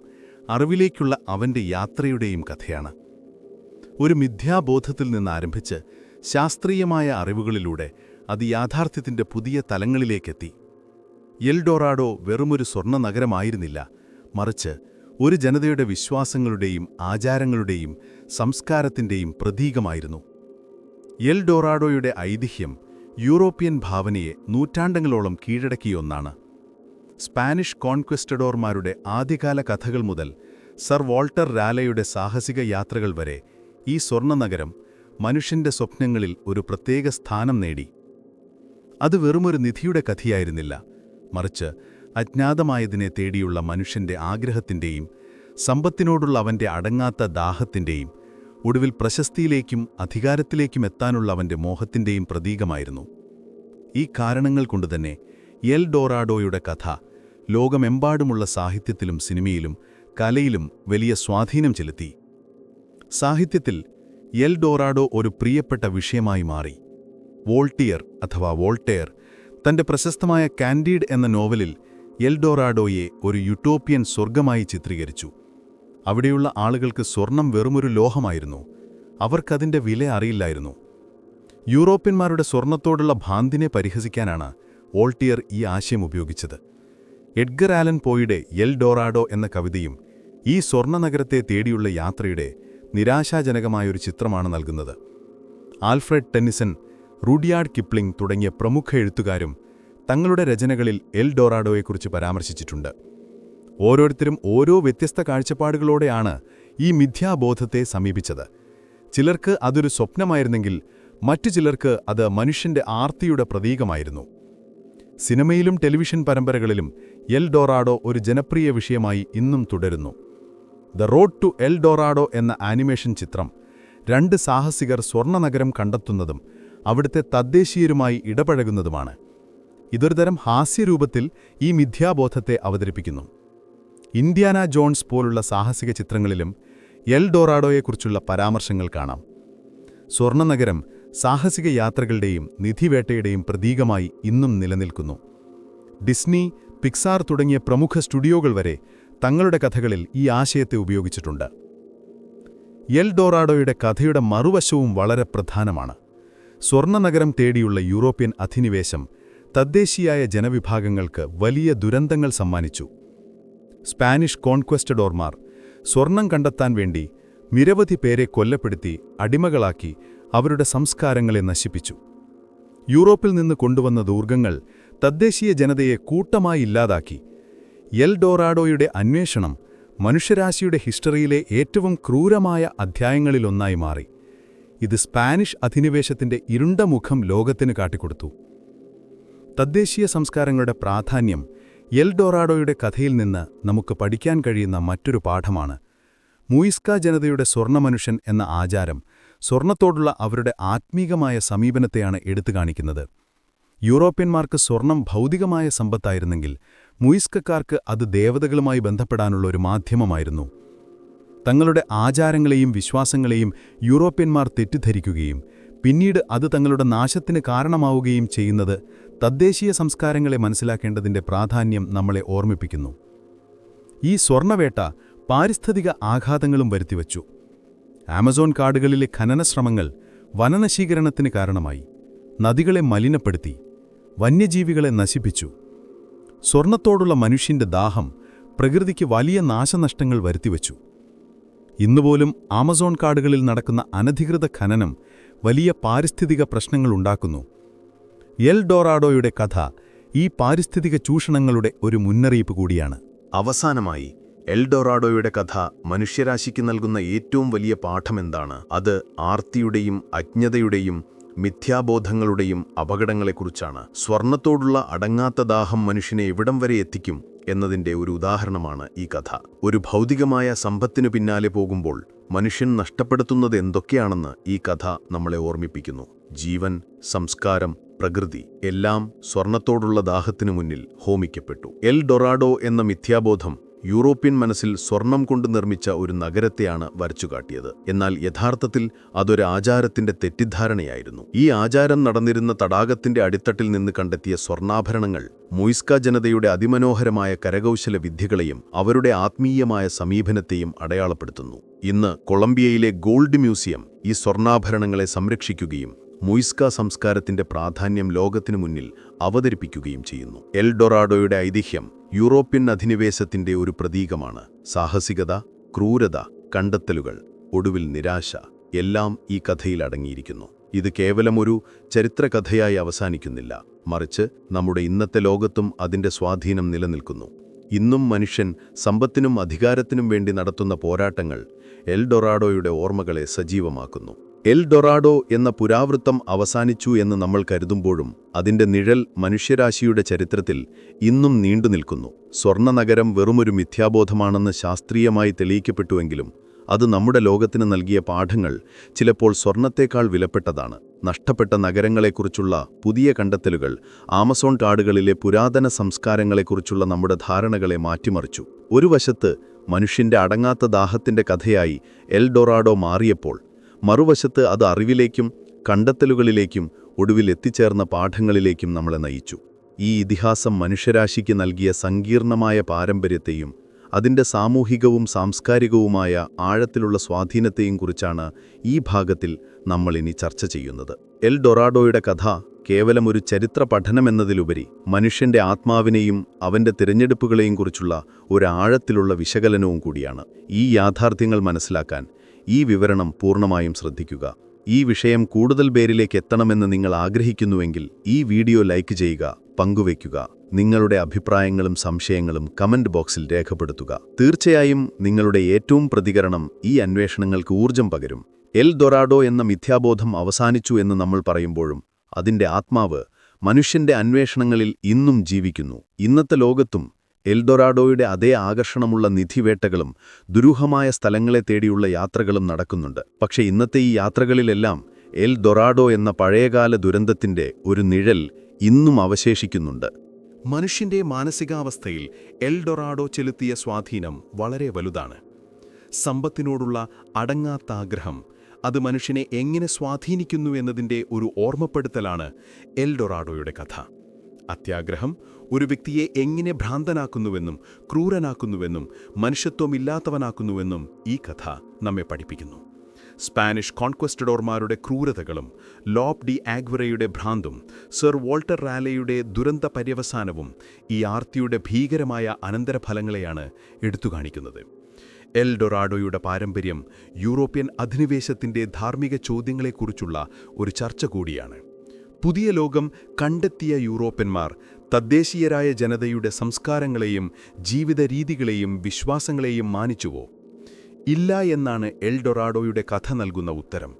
S4: അറിവിലേക്കുള്ള അവന്റെ യാത്രയുടെയും കഥയാണ്. ഒരു മിഥ്യാബോധത്തിൽ നിന്ന് ആരംഭിച്ച് ശാസ്ത്രീയമായ അറിവുകളിലൂടെ അത് യാഥാർത്ഥ്യത്തിന്റെ പുതിയ തലങ്ങളിലേക്കെത്തി. എൽ ഡൊറാഡോ വെറുമൊരു സ്വർണ്ണ നഗരമായിരുന്നില്ല, മറിച്ച് ഒരു ജനതയുടെ വിശ്വാസങ്ങളുടെയും ആചാരങ്ങളുടെയും സംസ്കാരത്തിന്റെയും പ്രതീകമായിരുന്നു. എൽ ഡൊറാഡോയുടെ ഐതിഹ്യം യൂറോപ്യൻ ഭാവനയെ നൂറ്റാണ്ടുകളോളം കീഴടക്കിയ ഒന്നാണ്. സ്പാനിഷ് കോൺക്വസ്റ്റഡോർമാരുടെ ആദ്യകാല കഥകൾ മുതൽ സർ വാൾട്ടർ റാലെയുടെ സാഹസിക യാത്രകൾ വരെ ഈ സ്വർണ്ണനഗരം മനുഷ്യന്റെ സ്വപ്നങ്ങളിൽ ഒരു പ്രത്യേക സ്ഥാനം നേടി. അത് വെറുമൊരു നിധിയുടെ കഥയായിരുന്നില്ല, മറിച്ച് അജ്ഞാതമായതിനെ തേടിയുള്ള മനുഷ്യന്റെ ആഗ്രഹത്തിന്റെയും സമ്പത്തിനോടുള്ള അവന്റെ അടങ്ങാത്ത ദാഹത്തിന്റെയും ഒടുവിൽ പ്രശസ്തിയിലേക്കും അധികാരത്തിലേക്കും എത്താനുള്ള അവന്റെ മോഹത്തിന്റെയും പ്രതീകമായിരുന്നു. ഈ കാരണങ്ങൾ കൊണ്ടുതന്നെ എൽ ഡൊറാഡോയുടെ കഥ ലോകമെമ്പാടുമുള്ള സാഹിത്യത്തിലും സിനിമയിലും കലയിലും വലിയ സ്വാധീനം ചെലുത്തി. സാഹിത്യത്തിൽ എൽ ഡൊറാഡോ ഒരു പ്രിയപ്പെട്ട വിഷയമായി മാറി. വോൾട്ടിയർ അഥവാ വോൾട്ടേർ തന്റെ പ്രശസ്തമായ കാൻഡീഡ് എന്ന നോവലിൽ എൽ ഡൊറാഡോയെ ഒരു യുട്ടോപ്യൻ സ്വർഗമായി ചിത്രീകരിച്ചു. അവിടെയുള്ള ആളുകൾക്ക് സ്വർണം വെറുമൊരു ലോഹമായിരുന്നു, അവർക്കതിന്റെ വില അറിയില്ലായിരുന്നു. യൂറോപ്യന്മാരുടെ സ്വർണത്തോടുള്ള ഭ്രാന്തിനെ പരിഹസിക്കാനാണ് വോൾട്ടിയർ ഈ ആശയം ഉപയോഗിച്ചത്. എഡ്ഗർ ആലൻ പോയുടെ എൽ ഡൊറാഡോ എന്ന കവിതയും ഈ സ്വർണ്ണനഗരത്തെ തേടിയുള്ള യാത്രയുടെ നിരാശാജനകമായൊരു ചിത്രമാണ് നൽകുന്നത്. ആൽഫ്രഡ് ടെന്നിസൺ, റുഡിയാർഡ് കിപ്ലിംഗ് തുടങ്ങിയ പ്രമുഖ എഴുത്തുകാരും തങ്ങളുടെ രചനകളിൽ എൽ ഡൊറാഡോയെക്കുറിച്ച് പരാമർശിച്ചിട്ടുണ്ട്. ഓരോരുത്തരും ഓരോ വ്യത്യസ്ത കാഴ്ചപ്പാടുകളോടെയാണ് ഈ മിഥ്യാബോധത്തെ സമീപിച്ചത്. ചിലർക്ക് അതൊരു സ്വപ്നമായിരുന്നെങ്കിൽ മറ്റു ചിലർക്ക് അത് മനുഷ്യന്റെ ആർത്തിയുടെ പ്രതീകമായിരുന്നു. സിനിമയിലും ടെലിവിഷൻ പരമ്പരകളിലും എൽ ഡൊറാഡോ ഒരു ജനപ്രിയ വിഷയമായി ഇന്നും തുടരുന്നു. The road to El Dorado എന്ന ആനിമേഷൻ ചിത്രം 2 സാഹസികർ സ്വർണ്ണനഗരം കണ്ടെത്തുന്നതും അവിടുത്തെ തദ്ദേശീയരുമായി ഇടപഴകുന്നതുമാണ്. ഇതൊരുതരം ഹാസ്യരൂപത്തിൽ ഈ മിഥ്യാബോധത്തെ അവതരിപ്പിക്കുന്നു. ഇന്ത്യാന ജോൺസ് പോലുള്ള സാഹസിക ചിത്രങ്ങളിലും എൽ ഡൊറാഡോയെക്കുറിച്ചുള്ള പരാമർശങ്ങൾ കാണാം. സ്വർണ്ണനഗരം സാഹസിക യാത്രകളുടെയും നിധിവേട്ടയുടെയും പ്രതീകമായി ഇന്നും നിലനിൽക്കുന്നു. ഡിസ്നി, പിക്സാർ തുടങ്ങിയ പ്രമുഖ സ്റ്റുഡിയോകൾ വരെ തങ്ങളുടെ കഥകളിൽ ഈ ആശയത്തെ ഉപയോഗിച്ചിട്ടുണ്ട്. എൽ ഡോറാഡോയുടെ കഥയുടെ മറുവശവും വളരെ പ്രധാനമാണ്. സ്വർണ്ണനഗരം തേടിയുള്ള യൂറോപ്യൻ അധിനിവേശം തദ്ദേശീയായ ജനവിഭാഗങ്ങൾക്ക് വലിയ ദുരന്തങ്ങൾ സമ്മാനിച്ചു. സ്പാനിഷ് കോൺക്വസ്റ്റഡോർമാർ സ്വർണം കണ്ടെത്താൻ വേണ്ടി നിരവധി പേരെ കൊല്ലപ്പെടുത്തി അടിമകളാക്കി അവരുടെ സംസ്കാരങ്ങളെ നശിപ്പിച്ചു. യൂറോപ്പിൽ നിന്ന് കൊണ്ടുവന്ന ദുർഗങ്ങൾ തദ്ദേശീയ ജനതയെ കൂട്ടമായി ഇല്ലാതാക്കി. എൽ ഡോറാഡോയുടെ അന്വേഷണം മനുഷ്യരാശിയുടെ ഹിസ്റ്ററിയിലെ ഏറ്റവും ക്രൂരമായ അധ്യായങ്ങളിലൊന്നായി മാറി. ഇത് സ്പാനിഷ് അധിനിവേശത്തിന്റെ ഇരുണ്ട മുഖം ലോകത്തിന് കാട്ടിക്കൊടുത്തു. തദ്ദേശീയ സംസ്കാരങ്ങളുടെ പ്രാധാന്യം എൽ ഡോറാഡോയുടെ കഥയിൽ നിന്ന് നമുക്ക് പഠിക്കാൻ കഴിയുന്ന മറ്റൊരു പാഠമാണ്. മുയിസ്ക ജനതയുടെ സ്വർണ്ണമനുഷ്യൻ എന്ന ആചാരം സ്വർണത്തോടുള്ള അവരുടെ ആത്മീകമായ സമീപനത്തെയാണ് എടുത്തുകാണിക്കുന്നത്. യൂറോപ്യന്മാർക്ക് സ്വർണം ഭൗതികമായ സമ്പത്തായിരുന്നെങ്കിൽ മുയിസ്കക്കാർക്ക് അത് ദേവതകളുമായി ബന്ധപ്പെടാനുള്ള ഒരു മാധ്യമമായിരുന്നു. തങ്ങളുടെ ആചാരങ്ങളെയും വിശ്വാസങ്ങളെയും യൂറോപ്യന്മാർ തെറ്റിദ്ധരിക്കുകയും പിന്നീട് അത് തങ്ങളുടെ നാശത്തിന് കാരണമാവുകയും ചെയ്യുന്നത് തദ്ദേശീയ സംസ്കാരങ്ങളെ മനസ്സിലാക്കേണ്ടതിന്റെ പ്രാധാന്യം നമ്മളെ ഓർമ്മിപ്പിക്കുന്നു. ഈ സ്വർണ്ണവേട്ട പാരിസ്ഥിതിക ആഘാതങ്ങളും വരുത്തിവച്ചു. ആമസോൺ കാടുകളിലെ ഖനനശ്രമങ്ങൾ വനനശീകരണത്തിന് കാരണമായി, നദികളെ മലിനപ്പെടുത്തി, വന്യജീവികളെ നശിപ്പിച്ചു. സ്വർണത്തോടുള്ള മനുഷ്യന്റെ ദാഹം പ്രകൃതിക്ക് വലിയ നാശനഷ്ടങ്ങൾ വരുത്തിവച്ചു. ഇന്നുപോലും ആമസോൺ കാടുകളിൽ നടക്കുന്ന അനധികൃത ഖനനം വലിയ പാരിസ്ഥിതിക പ്രശ്നങ്ങളുണ്ടാക്കുന്നു. എൽ ഡോറാഡോയുടെ കഥ ഈ പാരിസ്ഥിതിക ചൂഷണങ്ങളുടെ ഒരു മുന്നറിയിപ്പ് കൂടിയാണ്.
S6: അവസാനമായി എൽ ഡോറാഡോയുടെ കഥ മനുഷ്യരാശിക്ക് നൽകുന്ന ഏറ്റവും വലിയ പാഠമെന്താണ്? അത് ആർത്തിയുടെയും അജ്ഞതയുടെയും മിഥ്യാബോധങ്ങളുടെയും അപകടങ്ങളെക്കുറിച്ചാണ്. സ്വർണത്തോടുള്ള അടങ്ങാത്ത ദാഹം മനുഷ്യനെ എവിടം വരെ എത്തിക്കും എന്നതിൻ്റെ ഒരു ഉദാഹരണമാണ് ഈ കഥ. ഒരു ഭൗതികമായ സമ്പത്തിനു പിന്നാലെ പോകുമ്പോൾ മനുഷ്യൻ നഷ്ടപ്പെടുത്തുന്നത് എന്തൊക്കെയാണെന്ന് ഈ കഥ നമ്മളെ ഓർമ്മിപ്പിക്കുന്നു. ജീവൻ, സംസ്കാരം, പ്രകൃതി എല്ലാം സ്വർണത്തോടുള്ള ദാഹത്തിനു മുന്നിൽ ഹോമിക്കപ്പെട്ടു. എൽ ഡൊറാഡോ എന്ന മിഥ്യാബോധം യൂറോപ്യൻ മനസ്സിൽ സ്വർണം കൊണ്ട് നിർമ്മിച്ച ഒരു നഗരത്തെയാണ് വരച്ചുകാട്ടിയത്. എന്നാൽ യഥാർത്ഥത്തിൽ അതൊരു ആചാരത്തിന്റെ തെറ്റിദ്ധാരണയായിരുന്നു. ഈ ആചാരം നടന്നിരുന്ന തടാകത്തിന്റെ അടിത്തട്ടിൽ നിന്ന് കണ്ടെത്തിയ സ്വർണ്ണാഭരണങ്ങൾ മുയിസ്ക ജനതയുടെ അതിമനോഹരമായ കരകൗശല വിദ്യകളെയും അവരുടെ ആത്മീയമായ സമീപനത്തെയും അടയാളപ്പെടുത്തുന്നു. ഇന്ന് കൊളംബിയയിലെ ഗോൾഡ് മ്യൂസിയം ഈ സ്വർണ്ണാഭരണങ്ങളെ സംരക്ഷിക്കുകയും മുയിസ്ക സംസ്കാരത്തിന്റെ പ്രാധാന്യം ലോകത്തിനു മുന്നിൽ അവതരിപ്പിക്കുകയും ചെയ്യുന്നു. എൽ ഡൊറാഡോയുടെ ഐതിഹ്യം യൂറോപ്യൻ അധിനിവേശത്തിന്റെ ഒരു പ്രതീകമാണ്. സാഹസികത, ക്രൂരത, കണ്ടെത്തലുകൾ, ഒടുവിൽ നിരാശ എല്ലാം ഈ കഥയിൽ അടങ്ങിയിരിക്കുന്നു. ഇത് കേവലം ഒരു ചരിത്രകഥയായി അവസാനിക്കുന്നില്ല, മറിച്ച് നമ്മുടെ ഇന്നത്തെ ലോകത്തും അതിന്റെ സ്വാധീനം നിലനിൽക്കുന്നു. ഇന്നും മനുഷ്യൻ സമ്പത്തിനും അധികാരത്തിനും വേണ്ടി നടത്തുന്ന പോരാട്ടങ്ങൾ എൽ ഡൊറാഡോയുടെ ഓർമ്മകളെ സജീവമാക്കുന്നു. എൽ ഡൊറാഡോ എന്ന പുരാവൃത്തം അവസാനിച്ചു എന്ന് നമ്മൾ കരുതുമ്പോഴും അതിന്റെ നിഴൽ മനുഷ്യരാശിയുടെ ചരിത്രത്തിൽ ഇന്നും നീണ്ടുനിൽക്കുന്നു. സ്വർണ്ണനഗരം വെറുമൊരു മിഥ്യാബോധമാണെന്ന് ശാസ്ത്രീയമായി തെളിയിക്കപ്പെട്ടുവെങ്കിലും അത് നമ്മുടെ ലോകത്തിന് നൽകിയ പാഠങ്ങൾ ചിലപ്പോൾ സ്വർണത്തേക്കാൾ വിലപ്പെട്ടതാണ്. നഷ്ടപ്പെട്ട നഗരങ്ങളെക്കുറിച്ചുള്ള പുതിയ കണ്ടെത്തലുകൾ ആമസോൺ കാടുകളിലെ പുരാതന സംസ്കാരങ്ങളെക്കുറിച്ചുള്ള നമ്മുടെ ധാരണകളെ മാറ്റിമറിച്ചു. ഒരു വശത്ത് മനുഷ്യന്റെ അടങ്ങാത്ത ദാഹത്തിന്റെ കഥയായി എൽ ഡൊറാഡോ മാറിയപ്പോൾ, മറുവശത്ത് അത് അറിവിലേക്കും കണ്ടെത്തലുകളിലേക്കും ഒടുവിൽ എത്തിച്ചേർന്ന പാഠങ്ങളിലേക്കും നമ്മളെ നയിച്ചു. ഈ ഇതിഹാസം മനുഷ്യരാശിക്ക് നൽകിയ സങ്കീർണമായ പാരമ്പര്യത്തെയും അതിൻ്റെ സാമൂഹികവും സാംസ്കാരികവുമായ ആഴത്തിലുള്ള സ്വാധീനത്തെയും കുറിച്ചാണ് ഈ ഭാഗത്തിൽ നമ്മളിനി ചർച്ച ചെയ്യുന്നത്. എൽ ഡൊറാഡോയുടെ കഥ കേവലം ഒരു ചരിത്ര പഠനമെന്നതിലുപരി മനുഷ്യന്റെ ആത്മാവിനെയും അവന്റെ തിരഞ്ഞെടുപ്പുകളെയും കുറിച്ചുള്ള ഒരു ആഴത്തിലുള്ള വിശകലനവും കൂടിയാണ്. ഈ യാഥാർത്ഥ്യങ്ങൾ മനസ്സിലാക്കാൻ ഈ വിവരണം പൂർണ്ണമായും ശ്രദ്ധിക്കുക. ഈ വിഷയം കൂടുതൽ പേരിലേക്ക് എത്തണമെന്ന് നിങ്ങൾ ആഗ്രഹിക്കുന്നുവെങ്കിൽ ഈ വീഡിയോ ലൈക്ക് ചെയ്യുക, പങ്കുവയ്ക്കുക. നിങ്ങളുടെ അഭിപ്രായങ്ങളും സംശയങ്ങളും കമന്റ് ബോക്സിൽ രേഖപ്പെടുത്തുക. തീർച്ചയായും നിങ്ങളുടെ ഏറ്റവും പ്രതികരണം ഈ അന്വേഷണങ്ങൾക്ക് ഊർജം പകരും. എൽ ഡൊറാഡോ എന്ന മിഥ്യാബോധം അവസാനിച്ചു എന്ന് നമ്മൾ പറയുമ്പോഴും അതിന്റെ ആത്മാവ് മനുഷ്യന്റെ അന്വേഷണങ്ങളിൽ ഇന്നും ജീവിക്കുന്നു. ഇന്നത്തെ ലോകത്തും എൽ ഡൊറാഡോയുടെ അതേ ആകർഷണമുള്ള നിധിവേട്ടകളും ദുരൂഹമായ സ്ഥലങ്ങളെ തേടിയുള്ള യാത്രകളും നടക്കുന്നുണ്ട്. പക്ഷേ ഇന്നത്തെ ഈ യാത്രകളിലെല്ലാം എൽ ഡൊറാഡോ എന്ന പഴയകാല ദുരന്തത്തിന്റെ ഒരു നിഴൽ ഇന്നും അവശേഷിക്കുന്നുണ്ട്.
S4: മനുഷ്യന്റെ മാനസികാവസ്ഥയിൽ എൽ ഡൊറാഡോ ചെലുത്തിയ സ്വാധീനം വളരെ വലുതാണ്. സമ്പത്തിനോടുള്ള അടങ്ങാത്ത ആഗ്രഹം അത് മനുഷ്യനെ എങ്ങനെ സ്വാധീനിക്കുന്നു എന്നതിൻ്റെ ഒരു ഓർമ്മപ്പെടുത്തലാണ് എൽ ഡൊറാഡോയുടെ കഥ. അത്യാഗ്രഹം ഒരു വ്യക്തിയെ എങ്ങനെ ഭ്രാന്തനാക്കുന്നുവെന്നും ക്രൂരനാക്കുന്നുവെന്നും മനുഷ്യത്വമില്ലാത്തവനാക്കുന്നുവെന്നും ഈ കഥ നമ്മെ പഠിപ്പിക്കുന്നു. സ്പാനിഷ് കോൺക്വസ്റ്റഡോർമാരുടെ ക്രൂരതകളും ലോപ് ഡി ആഗ്വറയുടെ ഭ്രാന്തും സർ വോൾട്ടർ റാലെയുടെ ദുരന്ത പര്യവസാനവും ഈ ആർത്തിയുടെ ഭീകരമായ അനന്തരഫലങ്ങളെയാണ് എടുത്തുകാണിക്കുന്നത്. എൽ ഡൊറാഡോയുടെ പാരമ്പര്യം യൂറോപ്യൻ അധിനിവേശത്തിൻ്റെ ധാർമ്മിക ചോദ്യങ്ങളെക്കുറിച്ചുള്ള ഒരു ചർച്ച കൂടിയാണ്. പുതിയ ലോകം കണ്ടെത്തിയ യൂറോപ്യന്മാർ തദ്ദേശീയരായ ജനതയുടെ സംസ്കാരങ്ങളെയും ജീവിത രീതികളെയും വിശ്വാസങ്ങളെയും മാനിച്ചുവോ? ഇല്ല എന്നാണ് എൽ ഡൊറാഡോയുടെ കഥ നൽകുന്ന ഉത്തരം.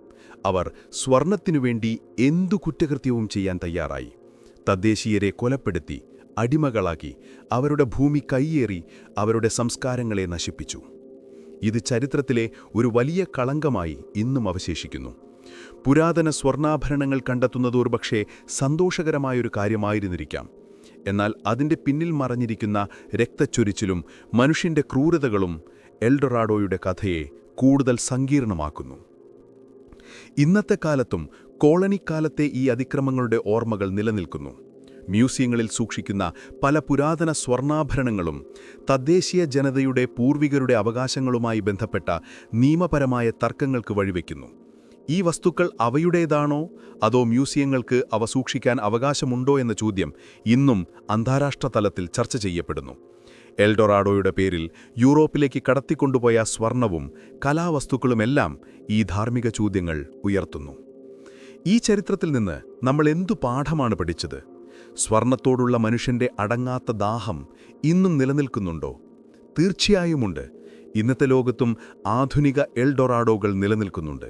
S4: അവർ സ്വർണത്തിനുവേണ്ടി എന്തു കുറ്റകൃത്യവും ചെയ്യാൻ തയ്യാറായി. തദ്ദേശീയരെ കൊലപ്പെടുത്തി, അടിമകളാക്കി, അവരുടെ ഭൂമി കൈയേറി, അവരുടെ സംസ്കാരങ്ങളെ നശിപ്പിച്ചു. ഇത് ചരിത്രത്തിലെ ഒരു വലിയ കളങ്കമായി ഇന്നും അവശേഷിക്കുന്നു. പുരാതന സ്വർണ്ണാഭരണങ്ങൾ കണ്ടെത്തുന്നത് ഒരുപക്ഷേ സന്തോഷകരമായൊരു കാര്യമായിരുന്നിരിക്കാം. എന്നാൽ അതിൻ്റെ പിന്നിൽ മറഞ്ഞിരിക്കുന്ന രക്തച്ചൊരിച്ചിലും മനുഷ്യൻ്റെ ക്രൂരതകളും എൽ ഡൊറാഡോയുടെ കഥയെ കൂടുതൽ സങ്കീർണമാക്കുന്നു. ഇന്നത്തെ കാലത്തും കോളനിക്കാലത്തെ ഈ അതിക്രമങ്ങളുടെ ഓർമ്മകൾ നിലനിൽക്കുന്നു. മ്യൂസിയങ്ങളിൽ സൂക്ഷിക്കുന്ന പല പുരാതന സ്വർണ്ണാഭരണങ്ങളും തദ്ദേശീയ ജനതയുടെ പൂർവികരുടെ അവകാശങ്ങളുമായി ബന്ധപ്പെട്ട നിയമപരമായ തർക്കങ്ങൾക്ക് വഴിവെക്കുന്നു. ഈ വസ്തുക്കൾ അവയുടേതാണോ അതോ മ്യൂസിയങ്ങൾക്ക് അവ സൂക്ഷിക്കാൻ അവകാശമുണ്ടോ എന്ന ചോദ്യം ഇന്നും അന്താരാഷ്ട്ര തലത്തിൽ ചർച്ച ചെയ്യപ്പെടുന്നു. എൽ ഡൊറാഡോയുടെ പേരിൽ യൂറോപ്പിലേക്ക് കടത്തിക്കൊണ്ടുപോയ സ്വർണവും കലാവസ്തുക്കളുമെല്ലാം ഈ ധാർമ്മിക ചോദ്യങ്ങൾ ഉയർത്തുന്നു. ഈ ചരിത്രത്തിൽ നിന്ന് നമ്മൾ എന്തു പാഠമാണ് പഠിച്ചത്? സ്വർണത്തോടുള്ള മനുഷ്യൻ്റെ അടങ്ങാത്ത ദാഹം ഇന്നും നിലനിൽക്കുന്നുണ്ടോ? തീർച്ചയായുമുണ്ട്. ഇന്നത്തെ ലോകത്തും ആധുനിക എൽ ഡൊറാഡോകൾ നിലനിൽക്കുന്നുണ്ട്.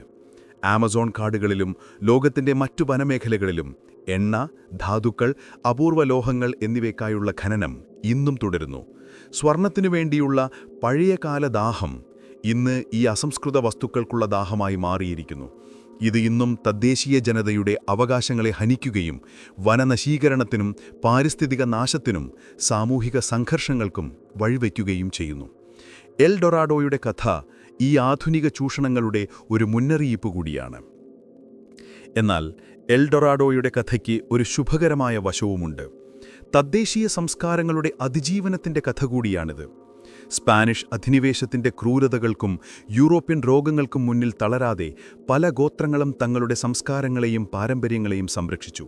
S4: ആമസോൺ കാടുകളിലും ലോകത്തിൻ്റെ മറ്റു വനമേഖലകളിലും എണ്ണ, ധാതുക്കൾ, അപൂർവ ലോഹങ്ങൾ എന്നിവയ്ക്കായുള്ള ഖനനം ഇന്നും തുടരുന്നു. സ്വർണത്തിനു വേണ്ടിയുള്ള പഴയകാല ദാഹം ഇന്ന് ഈ അസംസ്കൃത വസ്തുക്കൾക്കുള്ള ദാഹമായി മാറിയിരിക്കുന്നു. ഇത് ഇന്നും തദ്ദേശീയ ജനതയുടെ അവകാശങ്ങളെ ഹനിക്കുകയും വനനശീകരണത്തിനും പാരിസ്ഥിതിക നാശത്തിനും സാമൂഹിക സംഘർഷങ്ങൾക്കും വഴിവെക്കുകയും ചെയ്യുന്നു. എൽ ഡൊറാഡോയുടെ കഥ ഈ ആധുനിക ചൂഷണങ്ങളുടെ ഒരു മുന്നറിയിപ്പ് കൂടിയാണ്. എന്നാൽ എൽ ഡൊറാഡോയുടെ കഥയ്ക്ക് ഒരു ശുഭകരമായ വശവുമുണ്ട്. തദ്ദേശീയ സംസ്കാരങ്ങളുടെ അതിജീവനത്തിൻ്റെ കഥ കൂടിയാണിത്. സ്പാനിഷ് അധിനിവേശത്തിൻ്റെ ക്രൂരതകൾക്കും യൂറോപ്യൻ രോഗങ്ങൾക്കും മുന്നിൽ തളരാതെ പല ഗോത്രങ്ങളും തങ്ങളുടെ സംസ്കാരങ്ങളെയും പാരമ്പര്യങ്ങളെയും സംരക്ഷിച്ചു.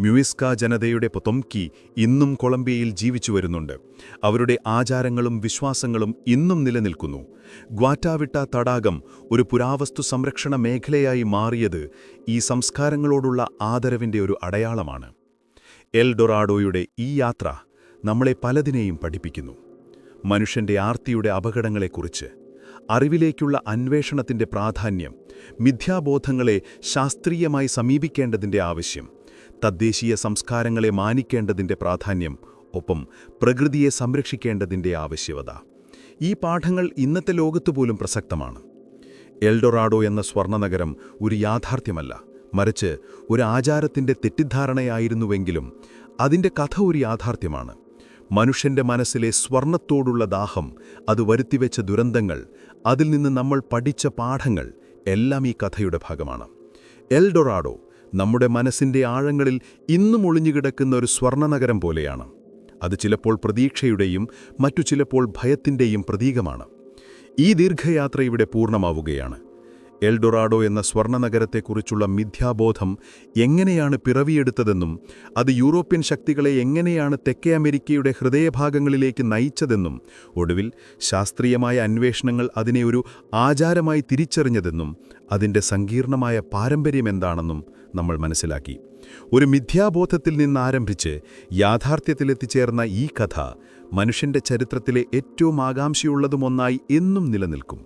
S4: മ്യൂയിസ്ക ജനതയുടെ പൊതൊംക്കി ഇന്നും കൊളംബിയയിൽ ജീവിച്ചു വരുന്നുണ്ട്. അവരുടെ ആചാരങ്ങളും വിശ്വാസങ്ങളും ഇന്നും നിലനിൽക്കുന്നു. ഗ്വാറ്റാവിട്ട തടാകം ഒരു പുരാവസ്തു സംരക്ഷണ മേഖലയായി മാറിയത് ഈ സംസ്കാരങ്ങളോടുള്ള ആദരവിൻ്റെ ഒരു അടയാളമാണ്. എൽ ഡൊറാഡോയുടെ ഈ യാത്ര നമ്മളെ പലതിനെയും പഠിപ്പിക്കുന്നു. മനുഷ്യൻ്റെ ആർത്തിയുടെ അപകടങ്ങളെക്കുറിച്ച്, അറിവിലേക്കുള്ള അന്വേഷണത്തിൻ്റെ പ്രാധാന്യം, മിഥ്യാബോധങ്ങളെ ശാസ്ത്രീയമായി സമീപിക്കേണ്ടതിൻ്റെ ആവശ്യം, തദ്ദേശീയ സംസ്കാരങ്ങളെ മാനിക്കേണ്ടതിൻ്റെ പ്രാധാന്യം, ഒപ്പം പ്രകൃതിയെ സംരക്ഷിക്കേണ്ടതിൻ്റെ ആവശ്യകത. ഈ പാഠങ്ങൾ ഇന്നത്തെ ലോകത്തുപോലും പ്രസക്തമാണ്. എൽ ഡൊറാഡോ എന്ന സ്വർണ്ണനഗരം ഒരു യാഥാർത്ഥ്യമല്ല, മറിച്ച് ഒരു ആചാരത്തിൻ്റെ തെറ്റിദ്ധാരണയായിരുന്നുവെങ്കിലും അതിൻ്റെ കഥ ഒരു യാഥാർത്ഥ്യമാണ്. മനുഷ്യൻ്റെ മനസ്സിലെ സ്വർണത്തോടുള്ള ദാഹം, അത് വരുത്തിവെച്ച ദുരന്തങ്ങൾ, അതിൽ നിന്ന് നമ്മൾ പഠിച്ച പാഠങ്ങൾ എല്ലാം ഈ കഥയുടെ ഭാഗമാണ്. എൽ ഡൊറാഡോ നമ്മുടെ മനസ്സിൻ്റെ ആഴങ്ങളിൽ ഇന്നും ഒളിഞ്ഞുകിടക്കുന്ന ഒരു സ്വർണ്ണനഗരം പോലെയാണ്. അത് ചിലപ്പോൾ പ്രതീക്ഷയുടെയും മറ്റു ചിലപ്പോൾ ഭയത്തിൻ്റെയും പ്രതീകമാണ്. ഈ ദീർഘയാത്ര ഇവിടെ പൂർണ്ണമാവുകയാണ്. എൽ ഡൊറാഡോ എന്ന സ്വർണ്ണനഗരത്തെക്കുറിച്ചുള്ള മിഥ്യാബോധം എങ്ങനെയാണ് പിറവിയെടുത്തതെന്നും അത് യൂറോപ്യൻ ശക്തികളെ എങ്ങനെയാണ് തെക്കേ അമേരിക്കയുടെ ഹൃദയഭാഗങ്ങളിലേക്ക് നയിച്ചതെന്നും ഒടുവിൽ ശാസ്ത്രീയമായ അന്വേഷണങ്ങൾ അതിനെ ഒരു ആചാരമായി തിരിച്ചറിഞ്ഞതെന്നും അതിൻ്റെ സങ്കീർണമായ പാരമ്പര്യമെന്താണെന്നും നമ്മൾ മനസ്സിലാക്കി. ഒരു മിഥ്യാബോധത്തിൽ നിന്നാരംഭിച്ച് യാഥാർത്ഥ്യത്തിലെത്തിച്ചേർന്ന ഈ കഥ മനുഷ്യൻ്റെ ചരിത്രത്തിലെ ഏറ്റവും ആകാംക്ഷയുള്ളതുമൊന്നായി എന്നും നിലനിൽക്കും.